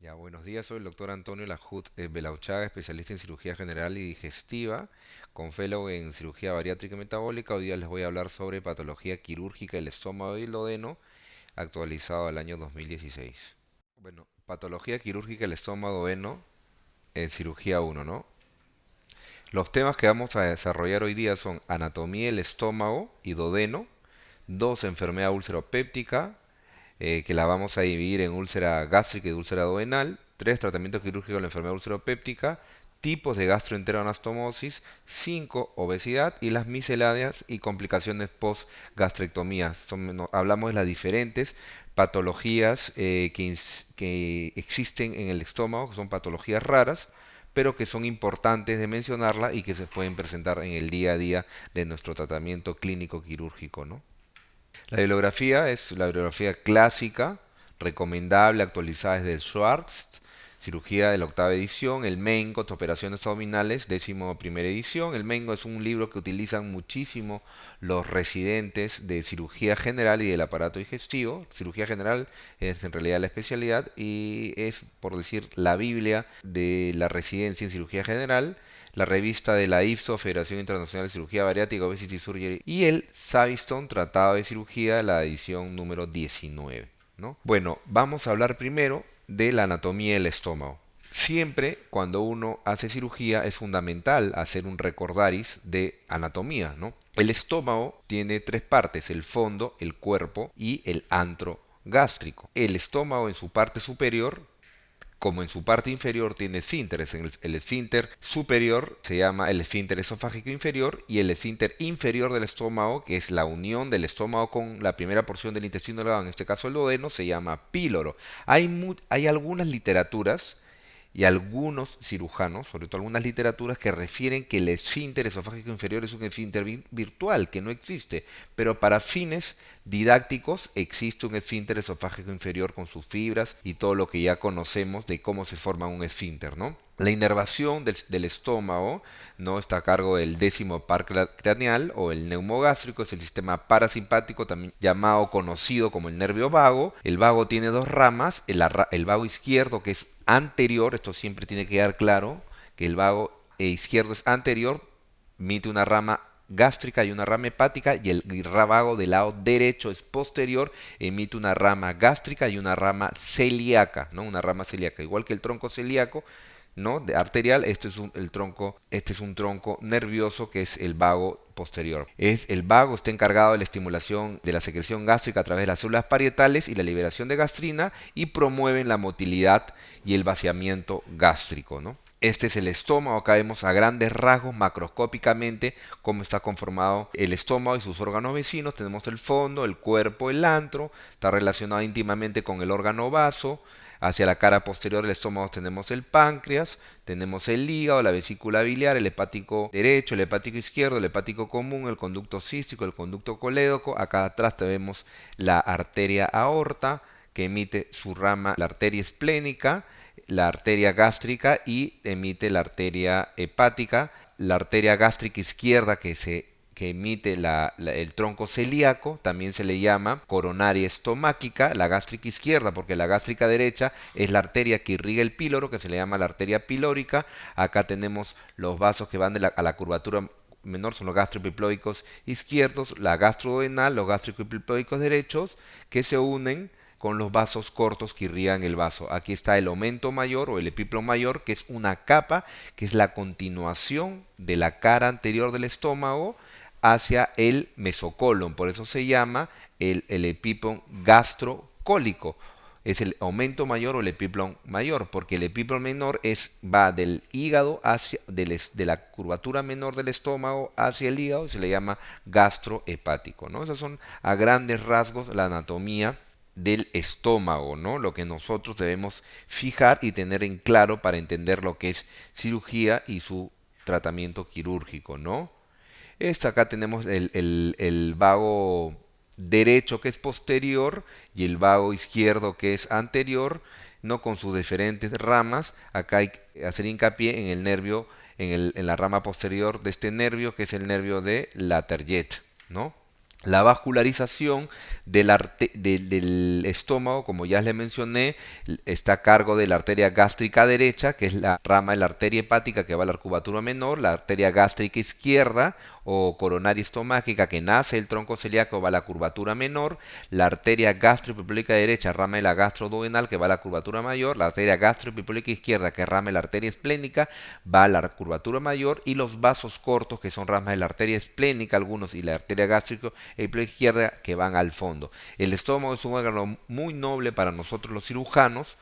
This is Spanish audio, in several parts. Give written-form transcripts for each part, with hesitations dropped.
Ya, buenos días, soy el doctor Antonio Lajut Belauchaga, especialista en cirugía general y digestiva, con fellow en cirugía bariátrica y metabólica. Hoy día les voy a hablar sobre patología quirúrgica del estómago y el duodeno, actualizado al año 2016. Bueno, patología quirúrgica del estómago duodeno en cirugía 1, ¿no? Los temas que vamos a desarrollar hoy día son anatomía del estómago y duodeno, 2, enfermedad úlcero-péptica, que la vamos a dividir en úlcera gástrica y úlcera duodenal. 3, tratamiento quirúrgico de la enfermedad ulceropéptica. Tipos de gastroenteroanastomosis. 5, obesidad y las misceláneas y complicaciones post-gastrectomía. Hablamos de las diferentes patologías que existen en el estómago, que son patologías raras, pero que son importantes de mencionarla y que se pueden presentar en el día a día de nuestro tratamiento clínico quirúrgico, ¿no? La bibliografía es la bibliografía clásica, recomendable, actualizada desde el Schwartz, cirugía de la octava edición, el Mengo, operaciones abdominales, décimo primera edición. El Mengo es un libro que utilizan muchísimo los residentes de cirugía general y del aparato digestivo. Cirugía general es en realidad la especialidad y es, por decir, la Biblia de la residencia en cirugía general, la revista de la IFSO, Federación Internacional de Cirugía Bariátrica, Obesity Surgery, y el Savistone, Tratado de Cirugía, la edición número 19, ¿no? Bueno, vamos a hablar primero de la anatomía del estómago. Siempre cuando uno hace cirugía es fundamental hacer un recordaris de anatomía, ¿no? El estómago tiene tres partes: el fondo, el cuerpo y el antro gástrico. El estómago en su parte superior, como en su parte inferior, tiene esfínteres. El esfínter superior se llama el esfínter esofágico inferior, y el esfínter inferior del estómago, que es la unión del estómago con la primera porción del intestino delgado, en este caso el duodeno, se llama píloro. Hay algunas literaturas y algunos cirujanos, sobre todo algunas literaturas, que refieren que el esfínter esofágico inferior es un esfínter virtual, que no existe, pero para fines didácticos existe un esfínter esofágico inferior con sus fibras y todo lo que ya conocemos de cómo se forma un esfínter, ¿no? La inervación del estómago no está a cargo del décimo par craneal o el neumogástrico, es el sistema parasimpático, también llamado, conocido como el nervio vago. El vago tiene dos ramas: el vago izquierdo, que es anterior. Esto siempre tiene que quedar claro, que el vago izquierdo es anterior, emite una rama gástrica y una rama hepática, y el vago del lado derecho es posterior, emite una rama gástrica y una rama celíaca, ¿no? Una rama celíaca, igual que el tronco celíaco, ¿no? De arterial. Este es un tronco nervioso, que es el vago posterior. El vago está encargado de la estimulación de la secreción gástrica a través de las células parietales y la liberación de gastrina, y promueven la motilidad y el vaciamiento gástrico, ¿no? Este es el estómago. Acá vemos a grandes rasgos, macroscópicamente, cómo está conformado el estómago y sus órganos vecinos. Tenemos el fondo, el cuerpo, el antro. Está relacionado íntimamente con el órgano vaso. Hacia la cara posterior del estómago tenemos el páncreas, tenemos el hígado, la vesícula biliar, el hepático derecho, el hepático izquierdo, el hepático común, el conducto cístico, el conducto colédoco. Acá atrás tenemos la arteria aorta, que emite su rama, la arteria esplénica, la arteria gástrica, y emite la arteria hepática. La arteria gástrica izquierda, que emite el tronco celíaco, también se le llama coronaria estomáquica, la gástrica izquierda, porque la gástrica derecha es la arteria que irriga el píloro, que se le llama la arteria pilórica. Acá tenemos los vasos que van a la curvatura menor, son los gastroepiploicos izquierdos, la gastroduodenal, los gastroepiploicos derechos, que se unen con los vasos cortos que irrigan el vaso. Aquí está el aumento mayor o el epiplon mayor, que es una capa, que es la continuación de la cara anterior del estómago hacia el mesocolon. Por eso se llama el epiplon gastrocólico. Es el aumento mayor o el epiplon mayor, porque el epiplon menor va del hígado de la curvatura menor del estómago hacia el hígado, y se le llama gastrohepático, ¿no? Esas son a grandes rasgos la anatomía del estómago, ¿no? Lo que nosotros debemos fijar y tener en claro para entender lo que es cirugía y su tratamiento quirúrgico, ¿no? Acá tenemos el vago derecho, que es posterior, y el vago izquierdo, que es anterior, no, con sus diferentes ramas. Acá hay que hacer hincapié en el nervio, en la rama posterior de este nervio, que es el nervio de Laterjet, ¿no? La vascularización del estómago, como ya les mencioné, está a cargo de la arteria gástrica derecha, que es la rama de la arteria hepática que va a la curvatura menor, la arteria gástrica izquierda o coronaria estomáquica que nace del tronco celíaco va a la curvatura menor, la arteria gastroepiplética derecha, rama de la gastroduodenal que va a la curvatura mayor, la arteria gastroepiplética izquierda que es rama de la arteria esplénica va a la curvatura mayor y los vasos cortos que son ramas de la arteria esplénica algunos y la arteria gástrica izquierda que van al fondo. El estómago es un órgano muy noble para nosotros los cirujanos,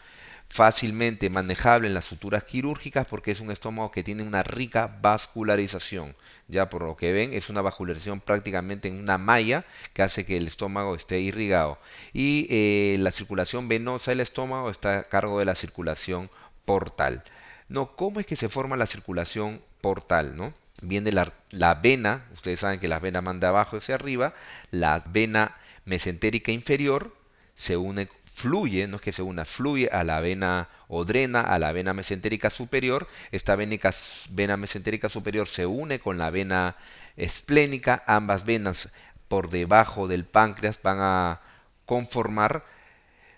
fácilmente manejable en las suturas quirúrgicas porque es un estómago que tiene una rica vascularización. Ya por lo que ven es una vascularización prácticamente en una malla que hace que el estómago esté irrigado. Y la circulación venosa del estómago está a cargo de la circulación portal. No, ¿cómo es que se forma la circulación portal, no? Viene la vena, ustedes saben que las venas van de abajo hacia arriba, la vena mesentérica inferior se une, fluye, no es que se una, fluye a la vena o drena a la vena mesentérica superior. Esta vena mesentérica superior se une con la vena esplénica, ambas venas por debajo del páncreas van a conformar,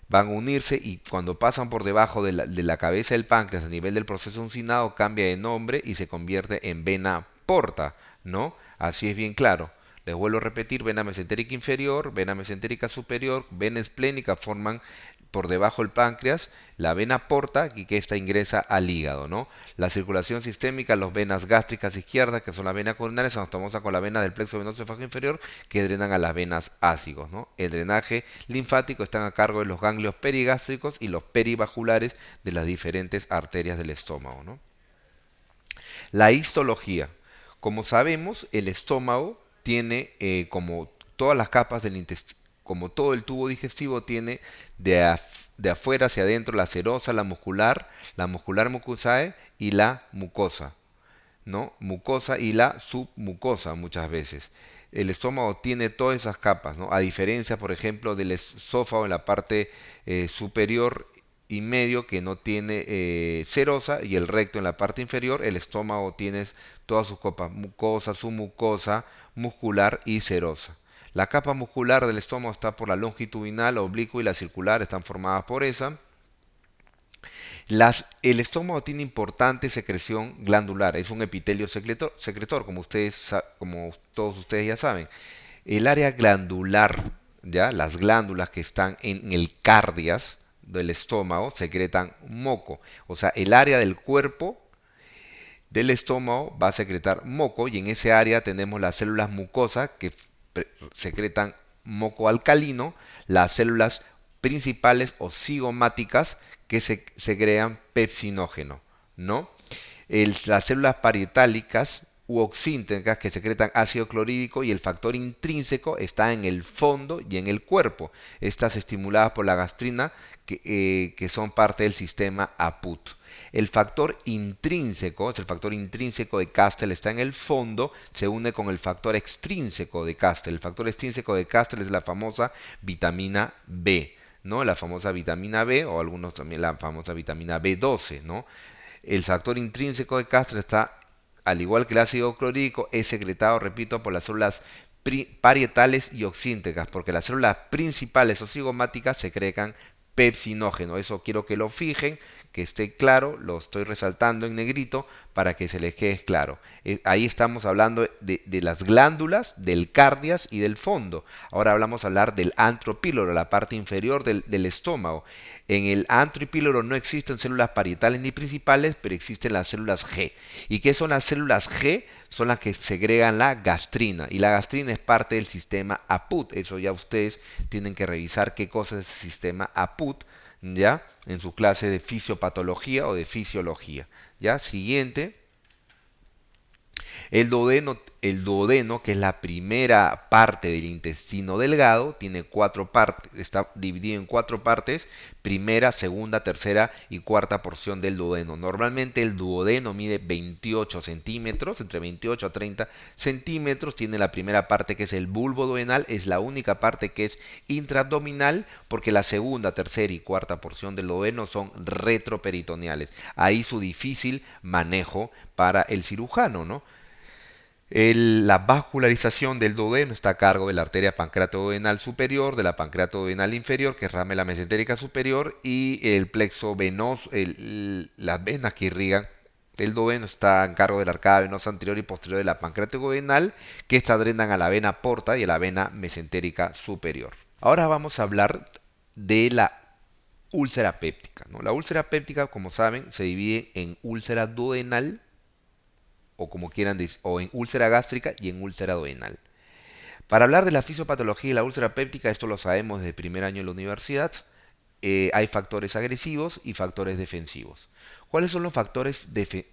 van a unirse y cuando pasan por debajo de la cabeza del páncreas a nivel del proceso uncinado cambia de nombre y se convierte en vena porta, ¿no? Así es bien claro. Les vuelvo a repetir, vena mesentérica inferior, vena mesentérica superior, vena esplénica forman por debajo del páncreas, la vena porta y que esta ingresa al hígado, ¿no? La circulación sistémica, las venas gástricas izquierdas, que son las venas coronarias, anastomosa con la vena del plexo venoso esofágico inferior, que drenan a las venas ácigos, ¿no? El drenaje linfático están a cargo de los ganglios perigástricos y los perivasculares de las diferentes arterias del estómago, ¿no? La histología. Como sabemos, el estómago tiene, como todas las capas del intestino, como todo el tubo digestivo, tiene de afuera hacia adentro la serosa, la muscular mucosae y la mucosa, ¿no? Mucosa y la submucosa muchas veces. El estómago tiene todas esas capas, ¿no? A diferencia, por ejemplo, del esófago en la parte superior y medio que no tiene serosa y el recto en la parte inferior, el estómago tiene todas sus capas, mucosa, submucosa, muscular y serosa. La capa muscular del estómago está por la longitudinal, oblicua y la circular, están formadas por esa. El estómago tiene importante secreción glandular, es un epitelio secretor, como todos ustedes ya saben. El área glandular, ¿ya? Las glándulas que están en el cardias del estómago secretan moco. O sea, el área del cuerpo del estómago va a secretar moco y en ese área tenemos las células mucosas que secretan moco alcalino, las células principales o cigomáticas que segregan pepsinógeno, ¿no? Las células parietálicas u oxínticas que secretan ácido clorhídrico y el factor intrínseco está en el fondo y en el cuerpo. Estas estimuladas por la gastrina que son parte del sistema APUT. El factor intrínseco, es el factor intrínseco de Castel, está en el fondo, se une con el factor extrínseco de Castel. El factor extrínseco de Castel es la famosa vitamina B, ¿no? La famosa vitamina B o algunos también la famosa vitamina B12, ¿no? El factor intrínseco de Castel está, al igual que el ácido clorhídrico, es secretado, repito, por las células parietales y oxínticas, porque las células principales o cigomáticas secretan pepsinógeno. Eso quiero que lo fijen, que esté claro, lo estoy resaltando en negrito para que se les quede claro. Ahí estamos hablando de las glándulas, del cardias y del fondo. Ahora hablamos a hablar del antropíloro, la parte inferior del estómago. En el antropíloro no existen células parietales ni principales, pero existen las células G. ¿Y qué son las células G? Son las que segregan la gastrina. Y la gastrina es parte del sistema APUT. Eso ya ustedes tienen que revisar qué cosa es el sistema APUT, ¿ya? En su clase de fisiopatología o de fisiología. ¿Ya? Siguiente. El duodeno, que es la primera parte del intestino delgado, tiene cuatro partes, está dividido en cuatro partes, primera, segunda, tercera y cuarta porción del duodeno. Normalmente el duodeno mide 28 centímetros, entre 28 a 30 centímetros, tiene la primera parte que es el bulbo duodenal, es la única parte que es intraabdominal, porque la segunda, tercera y cuarta porción del duodeno son retroperitoneales. Ahí su difícil manejo para el cirujano, ¿no? La vascularización del duodeno está a cargo de la arteria pancreatoduodenal superior, de la pancreatoduodenal inferior, que es ramela mesentérica superior, y el plexo venoso, las venas que irrigan el duodeno está a cargo de la arcada venosa anterior y posterior de la pancreatoduodenal, que esta drenan a la vena porta y a la vena mesentérica superior. Ahora vamos a hablar de la úlcera péptica, ¿no? La úlcera péptica, como saben, se divide en úlcera duodenal o como quieran decir, o en úlcera gástrica y en úlcera duodenal. Para hablar de la fisiopatología y la úlcera péptica, esto lo sabemos desde el primer año de la universidad, hay factores agresivos y factores defensivos. ¿Cuáles son los factores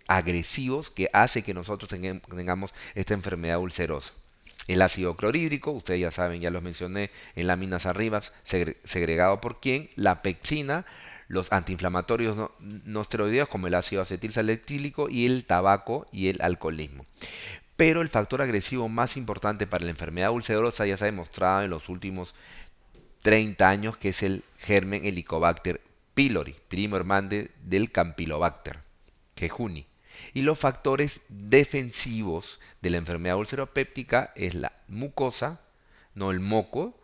agresivos que hace que nosotros tengamos esta enfermedad ulcerosa? El ácido clorhídrico, ustedes ya saben, ya los mencioné en láminas arriba, segregado por quién, la pepsina, los antiinflamatorios no esteroideos como el ácido acetilsalicílico y el tabaco y el alcoholismo. Pero el factor agresivo más importante para la enfermedad ulcerosa ya se ha demostrado en los últimos 30 años que es el germen Helicobacter pylori, primo hermano del Campylobacter, quejuni. Y los factores defensivos de la enfermedad ulceropéptica es la mucosa, no el moco,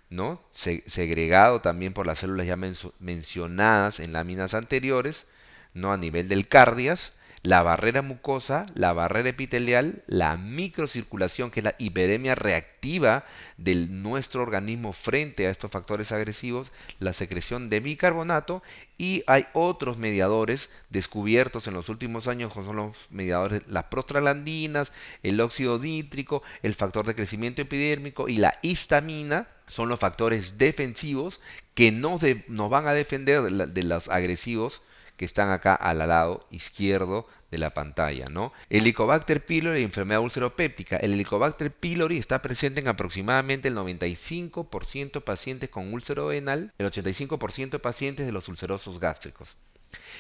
¿no? Segregado también por las células ya mencionadas en láminas anteriores, ¿no? A nivel del cardias, la barrera mucosa, la barrera epitelial, la microcirculación, que es la hiperemia reactiva de nuestro organismo frente a estos factores agresivos, la secreción de bicarbonato, y hay otros mediadores descubiertos en los últimos años, como son los mediadores, las prostaglandinas, el óxido nítrico, el factor de crecimiento epidérmico y la histamina, son los factores defensivos que nos van a defender de los agresivos que están acá al lado izquierdo de la pantalla, ¿no? Helicobacter pylori y enfermedad ulceropéptica. El Helicobacter pylori está presente en aproximadamente el 95% de pacientes con úlcero renal, el 85% de pacientes de los ulcerosos gástricos.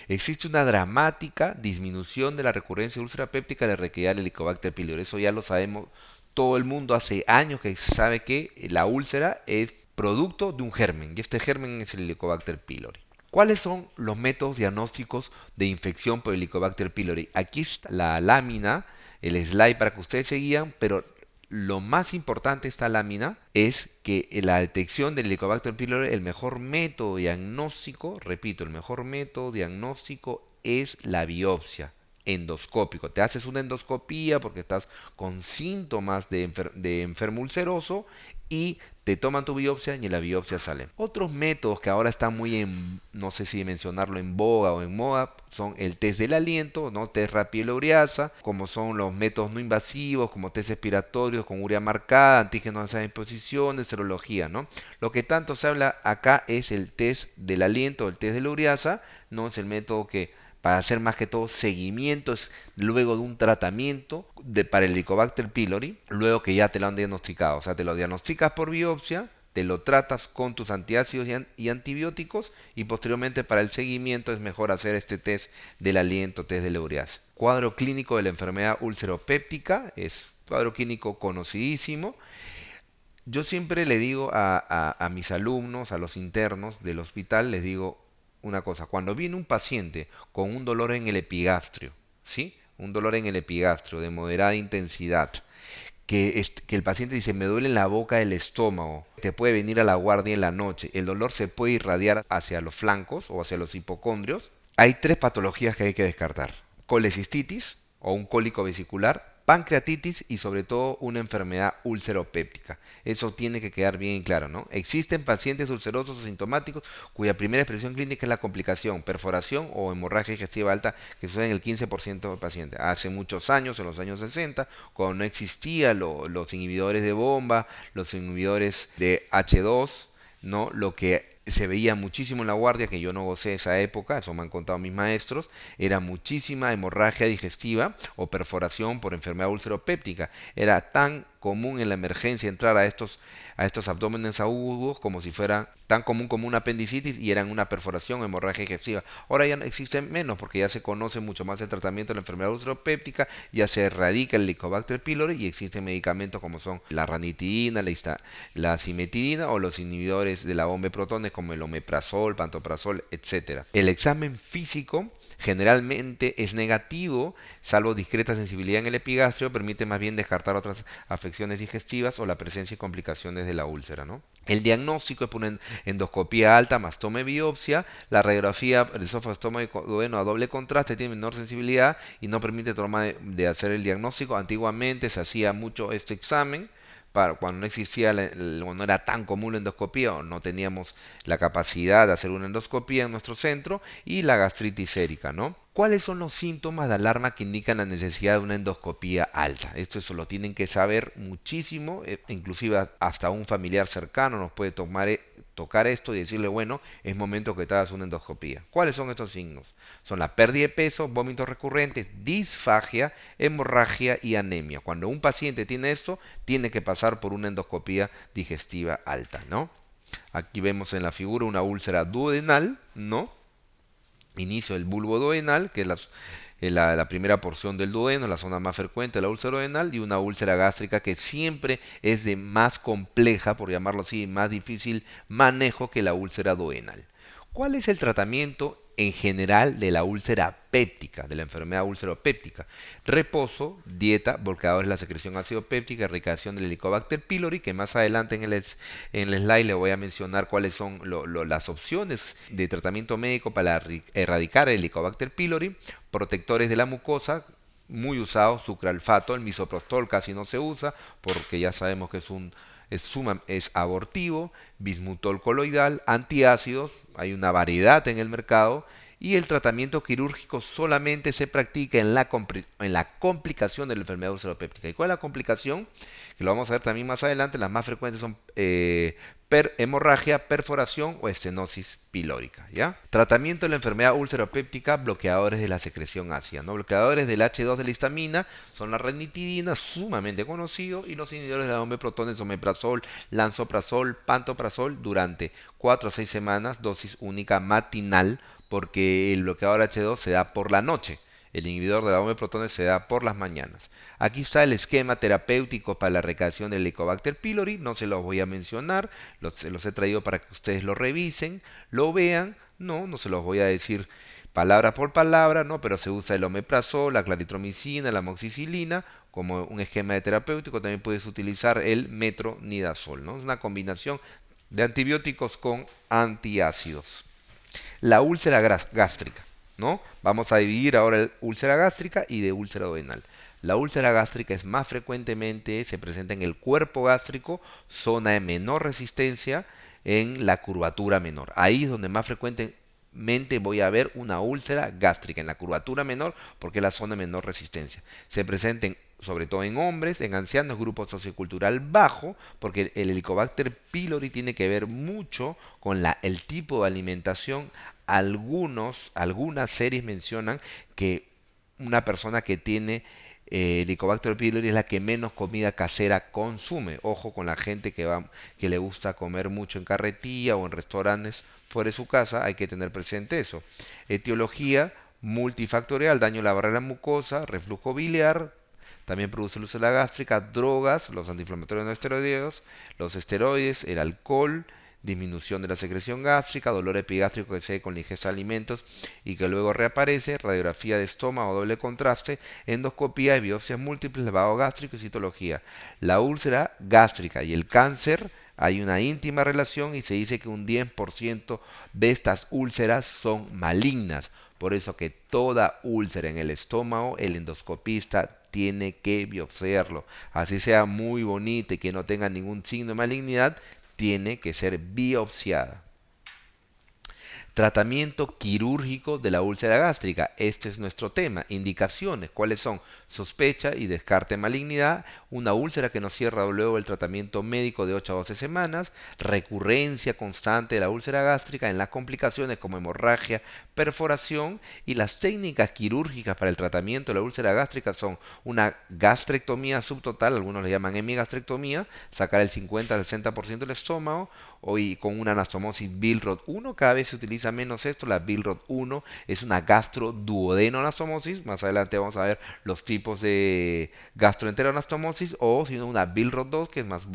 Existe una dramática disminución de la recurrencia de úlcera péptica de requerir el Helicobacter pylori. Eso ya lo sabemos todo el mundo hace años que sabe que la úlcera es producto de un germen y este germen es el Helicobacter pylori. ¿Cuáles son los métodos diagnósticos de infección por Helicobacter pylori? Aquí está la lámina, el slide para que ustedes se guíen, pero lo más importante de esta lámina es que la detección del Helicobacter pylori, el mejor método diagnóstico, repito, el mejor método diagnóstico es la biopsia endoscópico. Te haces una endoscopía porque estás con síntomas de enfermo ulceroso y te toman tu biopsia y en la biopsia sale. Otros métodos que ahora están muy en, no sé si mencionarlo en boga o en moda, son el test del aliento, ¿no? Test rapido-ureasa, como son los métodos no invasivos, como test expiratorios con urea marcada, antígenos en posiciones, serología, ¿no? Lo que tanto se habla acá es el test del aliento, el test de la ureasa, no es el método que para hacer más que todo seguimientos luego de un tratamiento para el Helicobacter pylori, luego que ya te lo han diagnosticado. O sea, te lo diagnosticas por biopsia, te lo tratas con tus antiácidos y antibióticos y posteriormente para el seguimiento es mejor hacer este test del aliento, test de la ureasa. Cuadro clínico de la enfermedad ulceropéptica es cuadro clínico conocidísimo. Yo siempre le digo a mis alumnos, a los internos del hospital, les digo una cosa, cuando viene un paciente con un dolor en el epigastrio, ¿sí? Un dolor en el epigastrio de moderada intensidad, que el paciente dice, me duele en la boca del estómago, te puede venir a la guardia en la noche, el dolor se puede irradiar hacia los flancos o hacia los hipocondrios. Hay tres patologías que hay que descartar: colecistitis o un cólico vesicular, pancreatitis y sobre todo una enfermedad ulceropéptica. Eso tiene que quedar bien claro, ¿no? Existen pacientes ulcerosos asintomáticos cuya primera expresión clínica es la complicación, perforación o hemorragia digestiva alta, que sucede en el 15% de pacientes. Hace muchos años, en los años 60, cuando no existían los inhibidores de bomba, los inhibidores de H2, ¿no? Lo que se veía muchísimo en la guardia, que yo no gocé esa época, eso me han contado mis maestros, era muchísima hemorragia digestiva o perforación por enfermedad ulceropéptica. Era tan común en la emergencia entrar a estos abdómenes agudos como si fuera tan común como una apendicitis y eran una perforación hemorragia digestiva. Ahora ya no existen menos porque ya se conoce mucho más el tratamiento de la enfermedad ulceropéptica, ya se erradica el Helicobacter pylori y existen medicamentos como son la ranitidina, la cimetidina o los inhibidores de la bomba de protones como el omeprazol, pantoprazol, etcétera. El examen físico generalmente es negativo, salvo discreta sensibilidad en el epigastrio, permite más bien descartar otras afecciones digestivas o la presencia y complicaciones de la úlcera, ¿no? El diagnóstico es por una endoscopía alta más toma de biopsia. La radiografía del esófago, estómago y duodeno a doble contraste tiene menor sensibilidad y no permite toma de hacer el diagnóstico. Antiguamente se hacía mucho este examen para cuando no existía, no era tan común la endoscopía o no teníamos la capacidad de hacer una endoscopía en nuestro centro, y la gastritis sérica, ¿no? ¿Cuáles son los síntomas de alarma que indican la necesidad de una endoscopía alta? Eso lo tienen que saber muchísimo, inclusive hasta un familiar cercano nos puede tocar esto y decirle, bueno, es momento que te hagas una endoscopía. ¿Cuáles son estos signos? Son la pérdida de peso, vómitos recurrentes, disfagia, hemorragia y anemia. Cuando un paciente tiene esto, tiene que pasar por una endoscopía digestiva alta, ¿no? Aquí vemos en la figura una úlcera duodenal, ¿no? Inicio del bulbo duodenal, que es la primera porción del duodeno, la zona más frecuente de la úlcera duodenal, y una úlcera gástrica que siempre es de más compleja, por llamarlo así, más difícil manejo que la úlcera duodenal. ¿Cuál es el tratamiento en general de la úlcera péptica, de la enfermedad ulceropéptica? Reposo, dieta, bloqueadores de la secreción ácido péptica, erradicación del Helicobacter pylori, que más adelante en el slide le voy a mencionar cuáles son las opciones de tratamiento médico para erradicar el Helicobacter pylori. Protectores de la mucosa, muy usados, sucralfato, el misoprostol casi no se usa porque ya sabemos que es abortivo, bismutol coloidal, antiácidos, hay una variedad en el mercado, y el tratamiento quirúrgico solamente se practica en la complicación de la enfermedad ulceropéptica. ¿Y cuál es la complicación? Que lo vamos a ver también más adelante. Las más frecuentes son hemorragia, perforación o estenosis pilórica, ¿ya? Tratamiento de la enfermedad ulceropéptica, bloqueadores de la secreción ácida, ¿no? Bloqueadores del H2 de la histamina son la ranitidina, sumamente conocido, y los inhibidores de la bomba de protones, omeprazol, lansoprazol, pantoprazol, durante 4 a 6 semanas, dosis única matinal, porque el bloqueador H2 se da por la noche. El inhibidor de la bomba de protones se da por las mañanas. Aquí está el esquema terapéutico para la erradicación del Helicobacter pylori. No se los voy a mencionar, se los he traído para que ustedes lo revisen, lo vean. No se los voy a decir palabra por palabra, no, pero se usa el omeprazol, la claritromicina, la amoxicilina como un esquema de terapéutico. También puedes utilizar el metronidazol, ¿no? Es una combinación de antibióticos con antiácidos. La úlcera gástrica, ¿no? Vamos a dividir ahora el úlcera gástrica y de úlcera duodenal. La úlcera gástrica es más frecuentemente, se presenta en el cuerpo gástrico, zona de menor resistencia, en la curvatura menor. Ahí es donde más frecuentemente voy a ver una úlcera gástrica, en la curvatura menor, porque es la zona de menor resistencia. Se presenta sobre todo en hombres, en ancianos, grupo sociocultural bajo, porque el Helicobacter pylori tiene que ver mucho con el tipo de alimentación. Algunas series mencionan que una persona que tiene Helicobacter pylori es la que menos comida casera consume. Ojo con la gente que le gusta comer mucho en carretilla o en restaurantes fuera de su casa, hay que tener presente eso. Etiología multifactorial, daño a la barrera mucosa, reflujo biliar, también produce úlcera gástrica, drogas, los antiinflamatorios no esteroideos, los esteroides, el alcohol, disminución de la secreción gástrica, dolor epigástrico que se da con la ingesta de alimentos y que luego reaparece, radiografía de estómago doble contraste, endoscopía y biopsias múltiples, lavado gástrico y citología. La úlcera gástrica y el cáncer hay una íntima relación y se dice que un 10% de estas úlceras son malignas. Por eso que toda úlcera en el estómago, el endoscopista tiene que biopsiarlo. Así sea muy bonita y que no tenga ningún signo de malignidad, tiene que ser biopsiada. Tratamiento quirúrgico de la úlcera gástrica. Este es nuestro tema. Indicaciones. ¿Cuáles son? Sospecha y descarte malignidad. Una úlcera que no cierra luego el tratamiento médico de 8 a 12 semanas. Recurrencia constante de la úlcera gástrica en las complicaciones como hemorragia, perforación. Y las técnicas quirúrgicas para el tratamiento de la úlcera gástrica son una gastrectomía subtotal, algunos le llaman hemigastrectomía, sacar el 50 al 60% del estómago, y con una anastomosis Billroth 1, cada vez se utiliza menos esto. La Billroth 1 es una gastroduodenoanastomosis, más adelante vamos a ver los tipos de gastroenteroanastomosis, o si no una Billroth 2, que es más,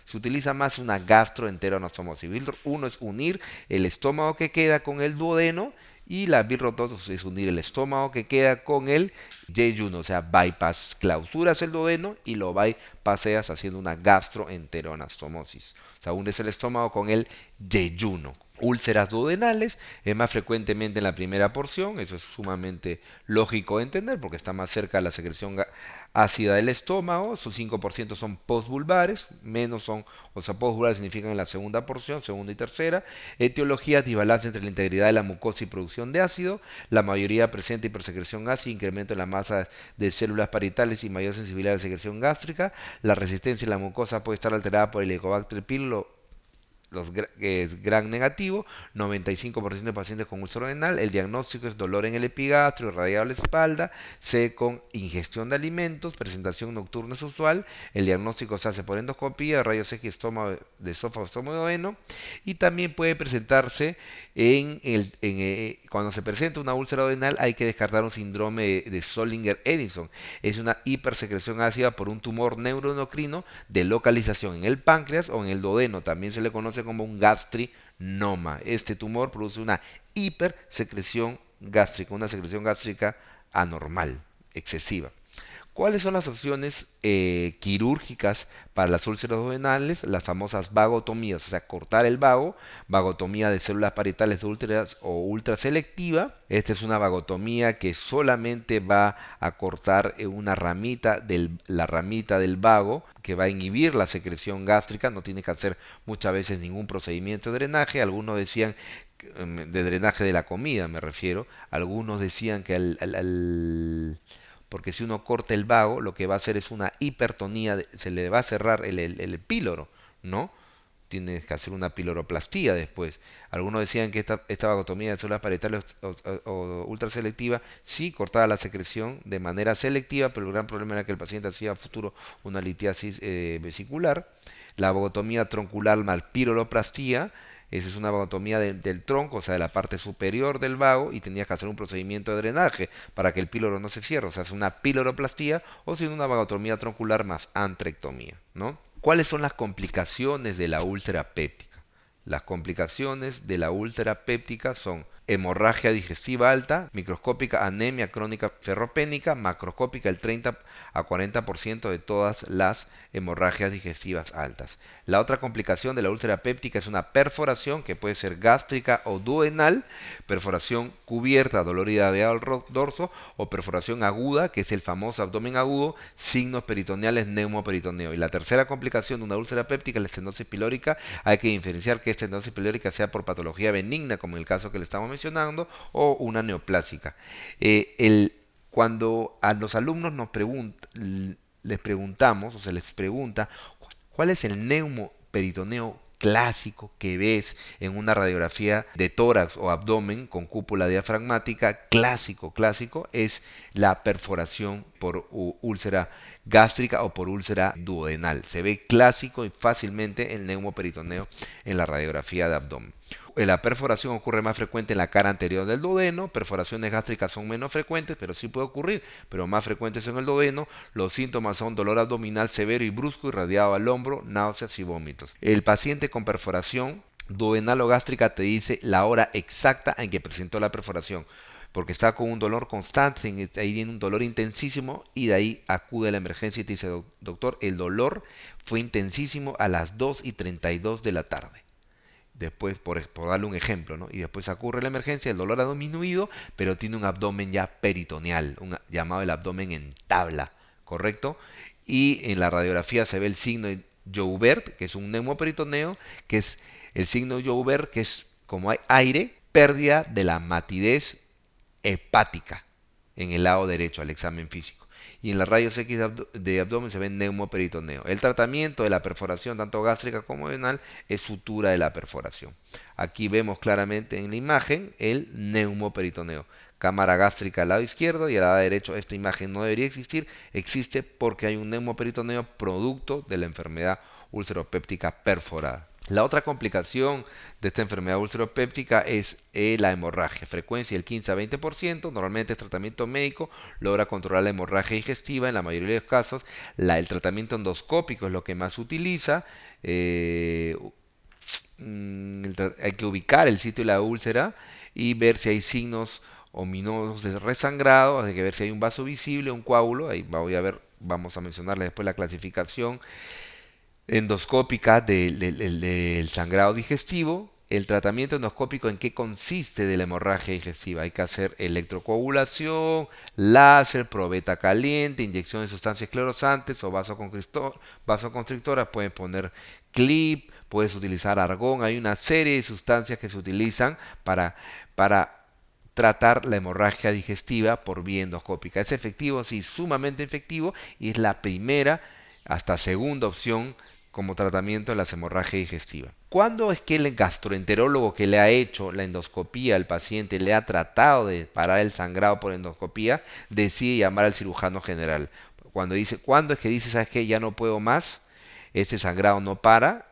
se utiliza más una gastroenteroanastomosis. Billroth 1 es unir el estómago que queda con el duodeno, y la Billroth 2 es unir el estómago que queda con el yeyuno, o sea, bypass, clausuras el duodeno y lo bypasseas haciendo una gastroenteroanastomosis. O sea, unes el estómago con el yeyuno. Úlceras duodenales es más frecuentemente en la primera porción, eso es sumamente lógico de entender porque está más cerca de la secreción ácida del estómago. Sus 5% son postvulvares, menos son, o sea, postvulvares significan en la segunda porción, segunda y tercera. Etiología: desbalance entre la integridad de la mucosa y producción de ácido. La mayoría presenta hipersecreción ácida, incremento en la masa de células parietales y mayor sensibilidad a la secreción gástrica. La resistencia en la mucosa puede estar alterada por el Helicobacter pylori, gran negativo. 95% de pacientes con úlcera renal. El diagnóstico es dolor en el epigastrio, irradiable espalda, C con ingestión de alimentos, presentación nocturna es usual. El diagnóstico se hace por endoscopía, rayos X estómago, de esófago, estómago duodeno, y también puede presentarse cuando se presenta una úlcera duodenal hay que descartar un síndrome de Zollinger-Ellison. Es una hipersecreción ácida por un tumor neuroendocrino de localización en el páncreas o en el duodeno. También se le conoce como un gastrinoma. Este tumor produce una hipersecreción gástrica, una secreción gástrica anormal, excesiva. ¿Cuáles son las opciones quirúrgicas para las úlceras duodenales? Las famosas vagotomías, o sea, cortar el vago, vagotomía de células parietales de úlceras o ultraselectiva. Esta es una vagotomía que solamente va a cortar la ramita del vago, que va a inhibir la secreción gástrica. No tiene que hacer muchas veces ningún procedimiento de drenaje. Algunos decían, de drenaje de la comida me refiero, algunos decían que porque si uno corta el vago, lo que va a hacer es una hipertonía, se le va a cerrar el píloro, ¿no? Tienes que hacer una piloroplastía después. Algunos decían que esta vagotomía de células parietales o ultraselectiva sí cortaba la secreción de manera selectiva, pero el gran problema era que el paciente hacía a futuro una litiasis vesicular. La vagotomía troncular mal piloroplastía, esa es una vagotomía del tronco, o sea, de la parte superior del vago, y tenías que hacer un procedimiento de drenaje para que el píloro no se cierre, o sea, es una piloroplastía, o si no, una vagotomía troncular más antrectomía, ¿no? ¿Cuáles son las complicaciones de la úlcera péptica? Las complicaciones de la úlcera péptica son hemorragia digestiva alta, microscópica anemia crónica ferropénica, macroscópica el 30 a 40% de todas las hemorragias digestivas altas. La otra complicación de la úlcera péptica es una perforación que puede ser gástrica o duodenal, perforación cubierta, dolorida de dorso, o perforación aguda, que es el famoso abdomen agudo, signos peritoneales, neumoperitoneo. Y la tercera complicación de una úlcera péptica es la estenosis pilórica. Hay que diferenciar que esta estenosis pilórica sea por patología benigna, como en el caso que le estamos mencionando, o una neoplásica. Cuando a los alumnos les preguntamos, o se les pregunta, ¿cuál es el neumoperitoneo clásico que ves en una radiografía de tórax o abdomen con cúpula diafragmática? Clásico, es la perforación por úlcera gástrica o por úlcera duodenal. Se ve clásico y fácilmente el neumoperitoneo en la radiografía de abdomen. La perforación ocurre más frecuente en la cara anterior del duodeno. Perforaciones gástricas son menos frecuentes, pero sí puede ocurrir, pero más frecuentes en el duodeno. Los síntomas son dolor abdominal severo y brusco irradiado al hombro, náuseas y vómitos. El paciente con perforación duodenal o gástrica te dice la hora exacta en que presentó la perforación, porque está con un dolor constante, ahí viene un dolor intensísimo, y de ahí acude a la emergencia y te dice: doctor, el dolor fue intensísimo a las 2:32 de la tarde. Después, por darle un ejemplo, ¿no? Y después ocurre la emergencia, el dolor ha disminuido, pero tiene un abdomen ya peritoneal, llamado el abdomen en tabla, ¿correcto? Y en la radiografía se ve el signo de Joubert, que es un neumoperitoneo, que es el signo de Joubert, que es como hay aire, pérdida de la matidez hepática en el lado derecho al examen físico. Y en las rayos X de abdomen se ve neumoperitoneo. El tratamiento de la perforación, tanto gástrica como renal, es sutura de la perforación. Aquí vemos claramente en la imagen el neumoperitoneo. Cámara gástrica al lado izquierdo y al lado derecho. Esta imagen no debería existir. Existe porque hay un neumoperitoneo producto de la enfermedad ulceropéptica perforada. La otra complicación de esta enfermedad ulceropéptica es la hemorragia. Frecuencia del 15 a 20%. Normalmente es tratamiento médico. Logra controlar la hemorragia digestiva en la mayoría de los casos. El tratamiento endoscópico es lo que más se utiliza. Hay que ubicar el sitio de la úlcera y ver si hay signos ominosos de resangrado. Hay que ver si hay un vaso visible, un coágulo. Ahí vamos a mencionarle después la clasificación endoscópica del sangrado digestivo. El tratamiento endoscópico, ¿en qué consiste de la hemorragia digestiva? Hay que hacer electrocoagulación, láser, probeta caliente, inyección de sustancias esclerosantes o vasoconstrictoras. Pueden poner clip, puedes utilizar argón. Hay una serie de sustancias que se utilizan para tratar la hemorragia digestiva por vía endoscópica. Es efectivo, sí, sumamente efectivo, y es la primera hasta segunda opción como tratamiento de la hemorragia digestiva. ¿Cuándo es que el gastroenterólogo que le ha hecho la endoscopía al paciente, le ha tratado de parar el sangrado por endoscopía, decide llamar al cirujano general? ¿Cuándo es que dice, sabes qué, ya no puedo más, este sangrado no para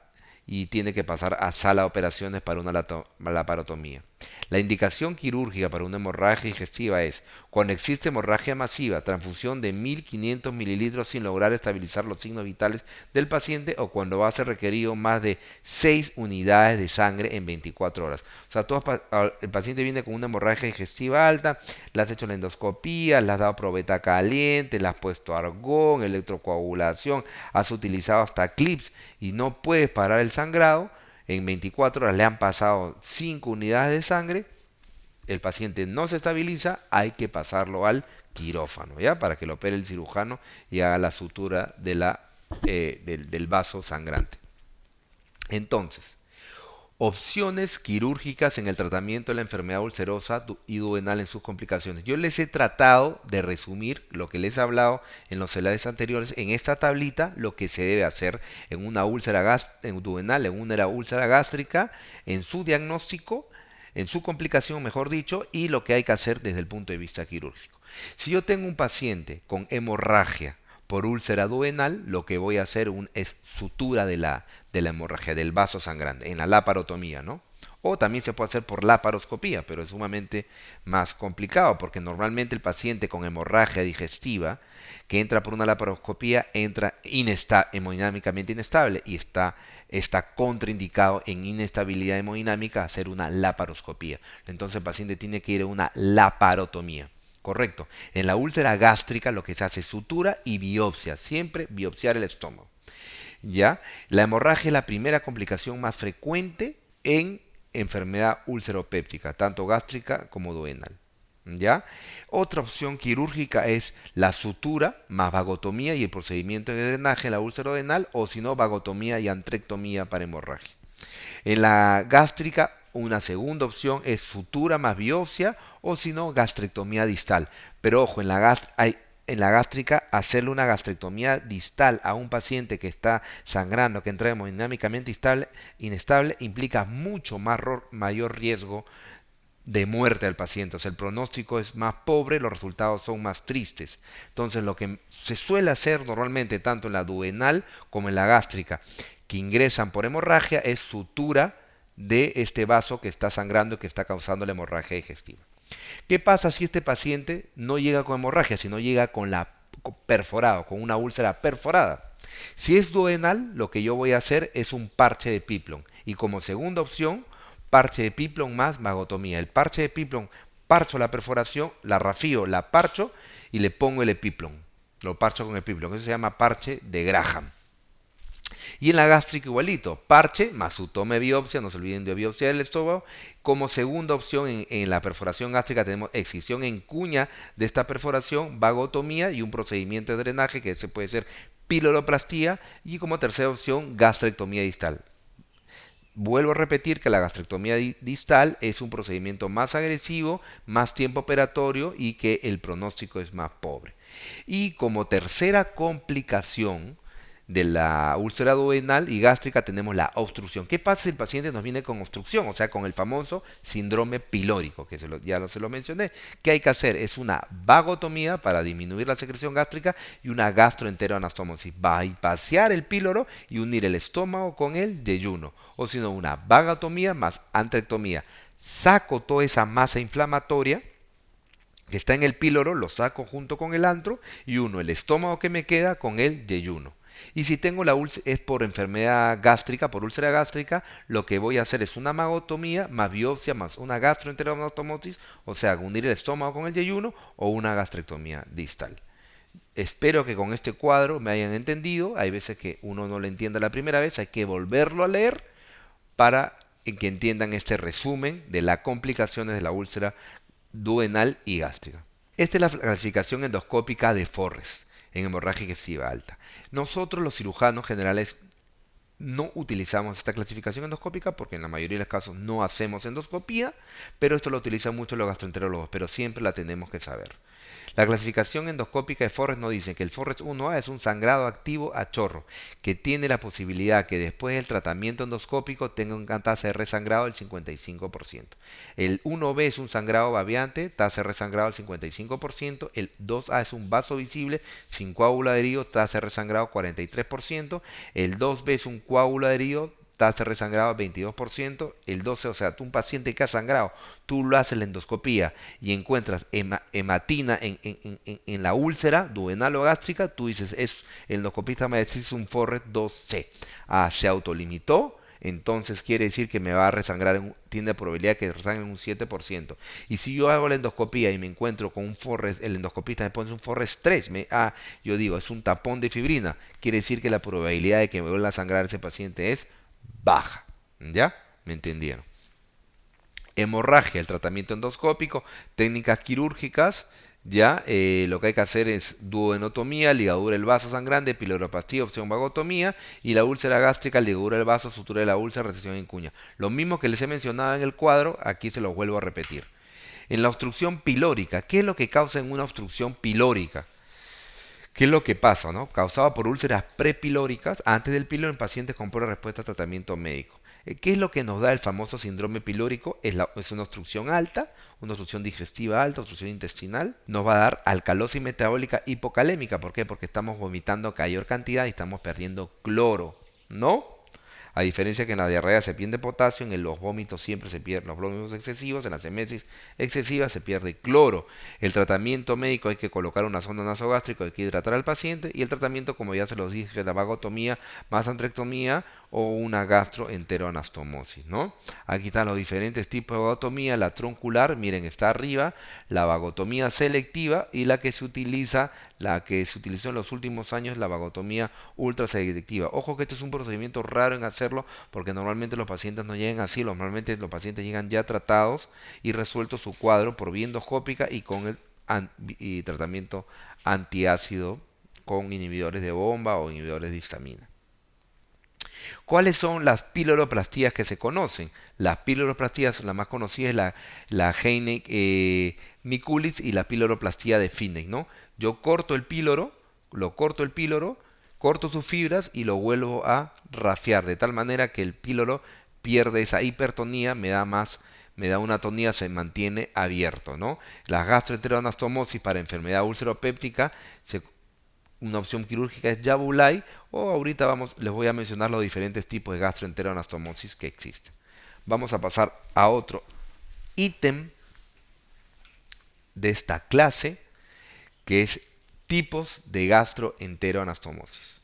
y tiene que pasar a sala de operaciones para una laparotomía? La indicación quirúrgica para una hemorragia digestiva es cuando existe hemorragia masiva, transfusión de 1500 mililitros sin lograr estabilizar los signos vitales del paciente, o cuando va a ser requerido más de 6 unidades de sangre en 24 horas. O sea, el paciente viene con una hemorragia digestiva alta, le has hecho la endoscopía, le has dado probeta caliente, le has puesto argón, electrocoagulación, has utilizado hasta clips y no puedes parar el sangrado. En 24 horas le han pasado 5 unidades de sangre, el paciente no se estabiliza, hay que pasarlo al quirófano, ¿ya? Para que lo opere el cirujano y haga la sutura del vaso sangrante. Entonces, opciones quirúrgicas en el tratamiento de la enfermedad ulcerosa y duodenal en sus complicaciones. Yo les he tratado de resumir lo que les he hablado en los slides anteriores en esta tablita, lo que se debe hacer en una úlcera duodenal, en una úlcera gástrica, en su diagnóstico, en su complicación, mejor dicho, y lo que hay que hacer desde el punto de vista quirúrgico. Si yo tengo un paciente con hemorragia por úlcera duodenal, lo que voy a hacer es sutura de la hemorragia, del vaso sangrante, en la laparotomía, ¿no? O también se puede hacer por laparoscopía, pero es sumamente más complicado porque normalmente el paciente con hemorragia digestiva que entra por una laparoscopía entra hemodinámicamente inestable y está contraindicado en inestabilidad hemodinámica hacer una laparoscopía. Entonces el paciente tiene que ir a una laparotomía. Correcto. En la úlcera gástrica lo que se hace es sutura y biopsia. Siempre biopsiar el estómago. ¿Ya? La hemorragia es la primera complicación más frecuente en enfermedad ulceropéptica, tanto gástrica como duodenal. ¿Ya? Otra opción quirúrgica es la sutura más vagotomía y el procedimiento de drenaje en la úlcera duodenal, o si no, vagotomía y antrectomía para hemorragia. En la gástrica, una segunda opción es sutura más biopsia, o si no, gastrectomía distal. Pero ojo, en la gástrica, hacerle una gastrectomía distal a un paciente que está sangrando, que entra hemodinámicamente inestable, implica mucho mayor riesgo de muerte al paciente. O sea, el pronóstico es más pobre, los resultados son más tristes. Entonces, lo que se suele hacer normalmente, tanto en la duodenal como en la gástrica, que ingresan por hemorragia, es sutura de este vaso que está sangrando y que está causando la hemorragia digestiva. ¿Qué pasa si este paciente no llega con hemorragia, sino llega con con una úlcera perforada? Si es duodenal, lo que yo voy a hacer es un parche de Piplon. Y como segunda opción, parche de Piplon más vagotomía. El parche de Piplon, parcho la perforación, la rafío, la parcho y le pongo el epiplon. Lo parcho con el Piplon. Eso se llama parche de Graham. Y en la gástrica igualito, parche más su toma de biopsia, no se olviden de biopsia del estómago. Como segunda opción en la perforación gástrica tenemos excisión en cuña de esta perforación, vagotomía y un procedimiento de drenaje que se puede ser piloroplastia. Y como tercera opción, gastrectomía distal. Vuelvo a repetir que la gastrectomía distal es un procedimiento más agresivo, más tiempo operatorio y que el pronóstico es más pobre. Y como tercera complicación de la úlcera duodenal y gástrica tenemos la obstrucción. ¿Qué pasa si el paciente nos viene con obstrucción? O sea, con el famoso síndrome pilórico, que ya se lo mencioné. ¿Qué hay que hacer? Es una vagotomía para disminuir la secreción gástrica y una gastroenteroanastomosis. Bypasear el píloro y unir el estómago con el yeyuno. O si no, una vagotomía más antrectomía. Saco toda esa masa inflamatoria que está en el píloro, lo saco junto con el antro y uno el estómago que me queda con el yeyuno. Y si tengo la úlcera es por enfermedad gástrica, por úlcera gástrica, lo que voy a hacer es una magotomía más biopsia más una gastroenterostomosis, o sea, unir el estómago con el yeyuno o una gastrectomía distal. Espero que con este cuadro me hayan entendido. Hay veces que uno no lo entiende la primera vez, hay que volverlo a leer para que entiendan este resumen de las complicaciones de la úlcera duodenal y gástrica. Esta es la clasificación endoscópica de Forrest en hemorragia digestiva alta. Nosotros los cirujanos generales no utilizamos esta clasificación endoscópica porque en la mayoría de los casos no hacemos endoscopía, pero esto lo utilizan mucho los gastroenterólogos, pero siempre la tenemos que saber. La clasificación endoscópica de Forrest nos dice que el Forrest 1A es un sangrado activo a chorro, que tiene la posibilidad que después del tratamiento endoscópico tenga una tasa de resangrado del 55%. El 1B es un sangrado babeante, tasa de resangrado del 55%. El 2A es un vaso visible sin coágulo adherido, tasa de resangrado 43%. El 2B es un coágulo adherido, tasa de resangrado 22%, el 12, o sea, tú un paciente que ha sangrado, tú lo haces la endoscopía y encuentras hematina en la úlcera duodenal o gástrica, tú dices, el endoscopista me dice es un Forrest 2C. Ah, se autolimitó, entonces quiere decir que me va a resangrar, tiene probabilidad que resangre en un 7%. Y si yo hago la endoscopía y me encuentro con un Forrest, el endoscopista me pone un Forrest 3, yo digo, es un tapón de fibrina, quiere decir que la probabilidad de que me vuelva a sangrar ese paciente es baja. ¿Ya? ¿Me entendieron? Hemorragia, el tratamiento endoscópico, técnicas quirúrgicas, ya lo que hay que hacer es duodenotomía, ligadura del vaso sangrante, piloroplastia, opción vagotomía y la úlcera gástrica, ligadura del vaso, sutura de la úlcera, recesión en cuña. Lo mismo que les he mencionado en el cuadro, aquí se lo vuelvo a repetir. En la obstrucción pilórica, ¿qué es lo que causa en una obstrucción pilórica? ¿Qué es lo que pasa, no? Causado por úlceras prepilóricas antes del píloro en pacientes con poca respuesta a tratamiento médico. ¿Qué es lo que nos da el famoso síndrome pilórico? Es una obstrucción alta, una obstrucción digestiva alta, obstrucción intestinal. Nos va a dar alcalosis metabólica hipocalémica. ¿Por qué? Porque estamos vomitando mayor cantidad y estamos perdiendo cloro, ¿no? A diferencia que en la diarrea se pierde potasio, en los vómitos siempre se pierden los vómitos excesivos, en las emesis excesivas se pierde cloro. El tratamiento médico hay que colocar una sonda nasogástrica, hay que hidratar al paciente y el tratamiento, como ya se los dije, la vagotomía más antrectomía o una gastroenteroanastomosis, ¿no? Aquí están los diferentes tipos de vagotomía, la troncular, miren, está arriba, la vagotomía selectiva y la que se utiliza, la que se utilizó en los últimos años, la vagotomía ultraselectiva. Ojo que este es un procedimiento raro en hacerlo porque normalmente los pacientes no llegan así, normalmente los pacientes llegan ya tratados y resuelto su cuadro por vía endoscópica y con el tratamiento antiácido con inhibidores de bomba o inhibidores de histamina. ¿Cuáles son las piloroplastías que se conocen? Las piloroplastías, la más conocida es la Heineck Mikulicz y la piloroplastia de Finney, ¿no? Yo corto el píloro, corto sus fibras y lo vuelvo a rafiar, de tal manera que el píloro pierde esa hipertonía, me da una tonía, se mantiene abierto, ¿no? La gastroenteroanastomosis para enfermedad ulceropéptica una opción quirúrgica es Yabulay o ahorita les voy a mencionar los diferentes tipos de gastroenteroanastomosis que existen. Vamos a pasar a otro ítem de esta clase que es tipos de gastroenteroanastomosis.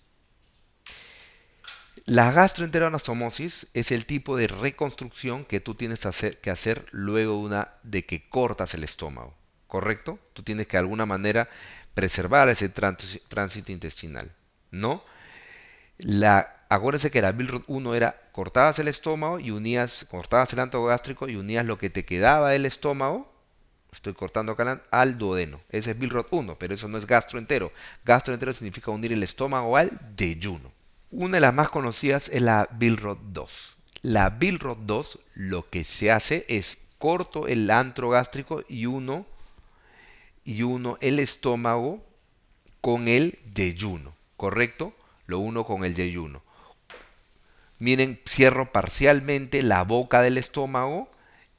La gastroenteroanastomosis es el tipo de reconstrucción que tú tienes que hacer luego de que cortas el estómago, ¿correcto? Tú tienes que de alguna manera preservar ese tránsito intestinal, ¿no? Acuérdense que la Billroth 1 era cortabas el estómago y cortabas el anto gástrico y unías lo que te quedaba del estómago, estoy cortando acá al duodeno. Ese es Billroth 1, pero eso no es gastroentero. Gastroentero significa unir el estómago al yeyuno. Una de las más conocidas es la Billroth 2, La Billroth 2 lo que se hace es corto el antro gástrico y uno el estómago con el yeyuno, ¿correcto? Lo uno con el yeyuno. Miren, cierro parcialmente la boca del estómago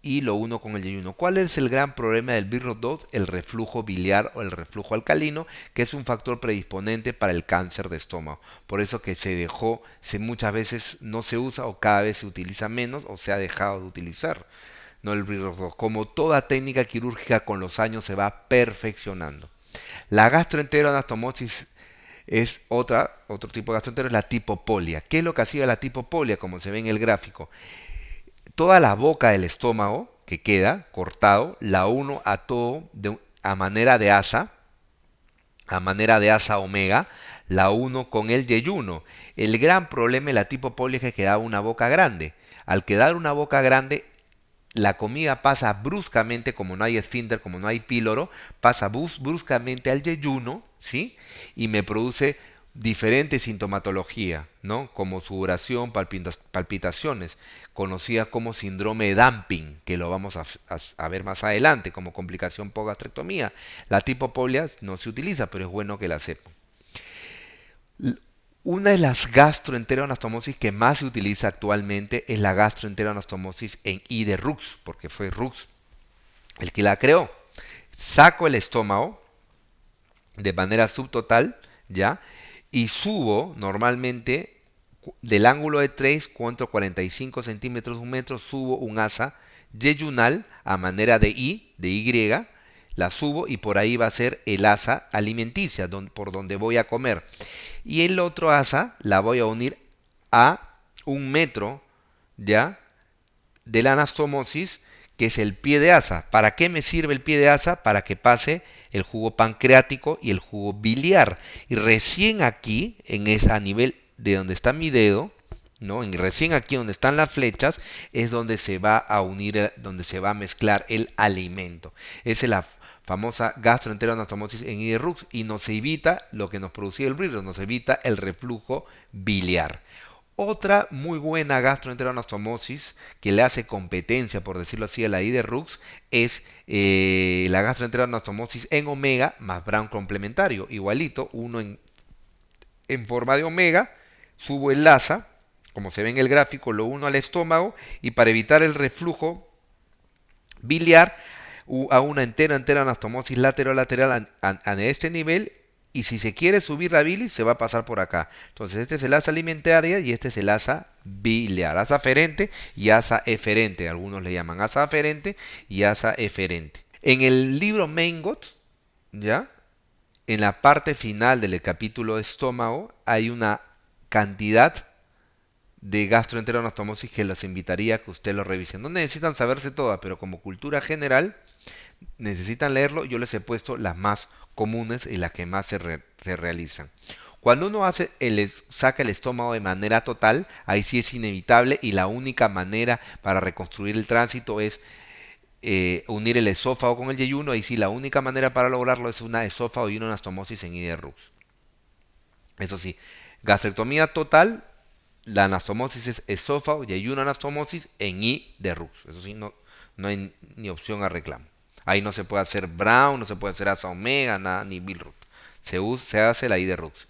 y lo uno con el yeyuno. ¿Cuál es el gran problema del Billroth 2? El reflujo biliar o el reflujo alcalino, que es un factor predisponente para el cáncer de estómago. Por eso que muchas veces no se usa o cada vez se utiliza menos o se ha dejado de utilizar. No el Billroth 2. Como toda técnica quirúrgica con los años se va perfeccionando. La gastroenteroanastomosis es otro tipo de gastroentero, es la tipopolia. ¿Qué es lo que hacía la tipopolia? Como se ve en el gráfico. Toda la boca del estómago que queda cortado, la uno a todo a manera de asa omega, la uno con el yeyuno. El gran problema de la tipopolia es que quedaba una boca grande. Al quedar una boca grande, la comida pasa bruscamente, como no hay esfínter, como no hay píloro, pasa bruscamente al yeyuno, ¿sí? Y me produce diferente sintomatología, ¿no? Como sudoración, palpitaciones, conocida como síndrome de dumping, que lo vamos a ver más adelante como complicación por gastrectomía. La tipopolia no se utiliza, pero es bueno que la sepan. Una de las gastroenteroanastomosis que más se utiliza actualmente es la gastroenteroanastomosis en I de Rux, porque fue Rux el que la creó. Saco el estómago de manera subtotal, ¿ya? Y subo normalmente del ángulo de 3 contra 45 centímetros, un metro, subo un asa yeyunal a manera de Y, la subo y por ahí va a ser el asa alimenticia, por donde voy a comer. Y el otro asa la voy a unir a un metro, ¿ya? De la anastomosis, que es el pie de asa. ¿Para qué me sirve el pie de asa? Para que pase el jugo pancreático y el jugo biliar. Y recién aquí, a nivel de donde está mi dedo, ¿no? Recién aquí donde están las flechas, es donde se va a unir, donde se va a mezclar el alimento. Esa es la famosa gastroenteroanastomosis en IDRUX y nos evita lo que nos producía el brillo, nos evita el reflujo biliar. Otra muy buena gastroenteroanastomosis que le hace competencia, por decirlo así, a la IDRUX es la gastroenteroanastomosis en omega más Brown complementario. Igualito, uno en forma de omega, subo el asa, como se ve en el gráfico, lo uno al estómago y para evitar el reflujo biliar a una entera anastomosis lateral a este nivel y si se quiere subir la bilis se va a pasar por acá. Entonces este es el asa alimentaria y este es el asa biliar, asa aferente y asa eferente. Algunos le llaman asa aferente y asa eferente. En el libro Maingot, ¿ya? En la parte final del capítulo de estómago hay una cantidad de gastroenteroanastomosis que los invitaría a que usted lo revisen. No necesitan saberse todas, pero como cultura general necesitan leerlo. Yo les he puesto las más comunes y las que más se realizan. Cuando uno saca el estómago de manera total, ahí sí es inevitable y la única manera para reconstruir el tránsito es unir el esófago con el yeyuno. Ahí sí la única manera para lograrlo es una esófago y una anastomosis en IDRUX. Eso sí, gastrectomía total, la anastomosis es esófago y hay una anastomosis en I de Rux. Eso sí, no hay ni opción a reclamo. Ahí no se puede hacer Brown, no se puede hacer asa omega, nada, ni Billroth. Se hace la I de Rux.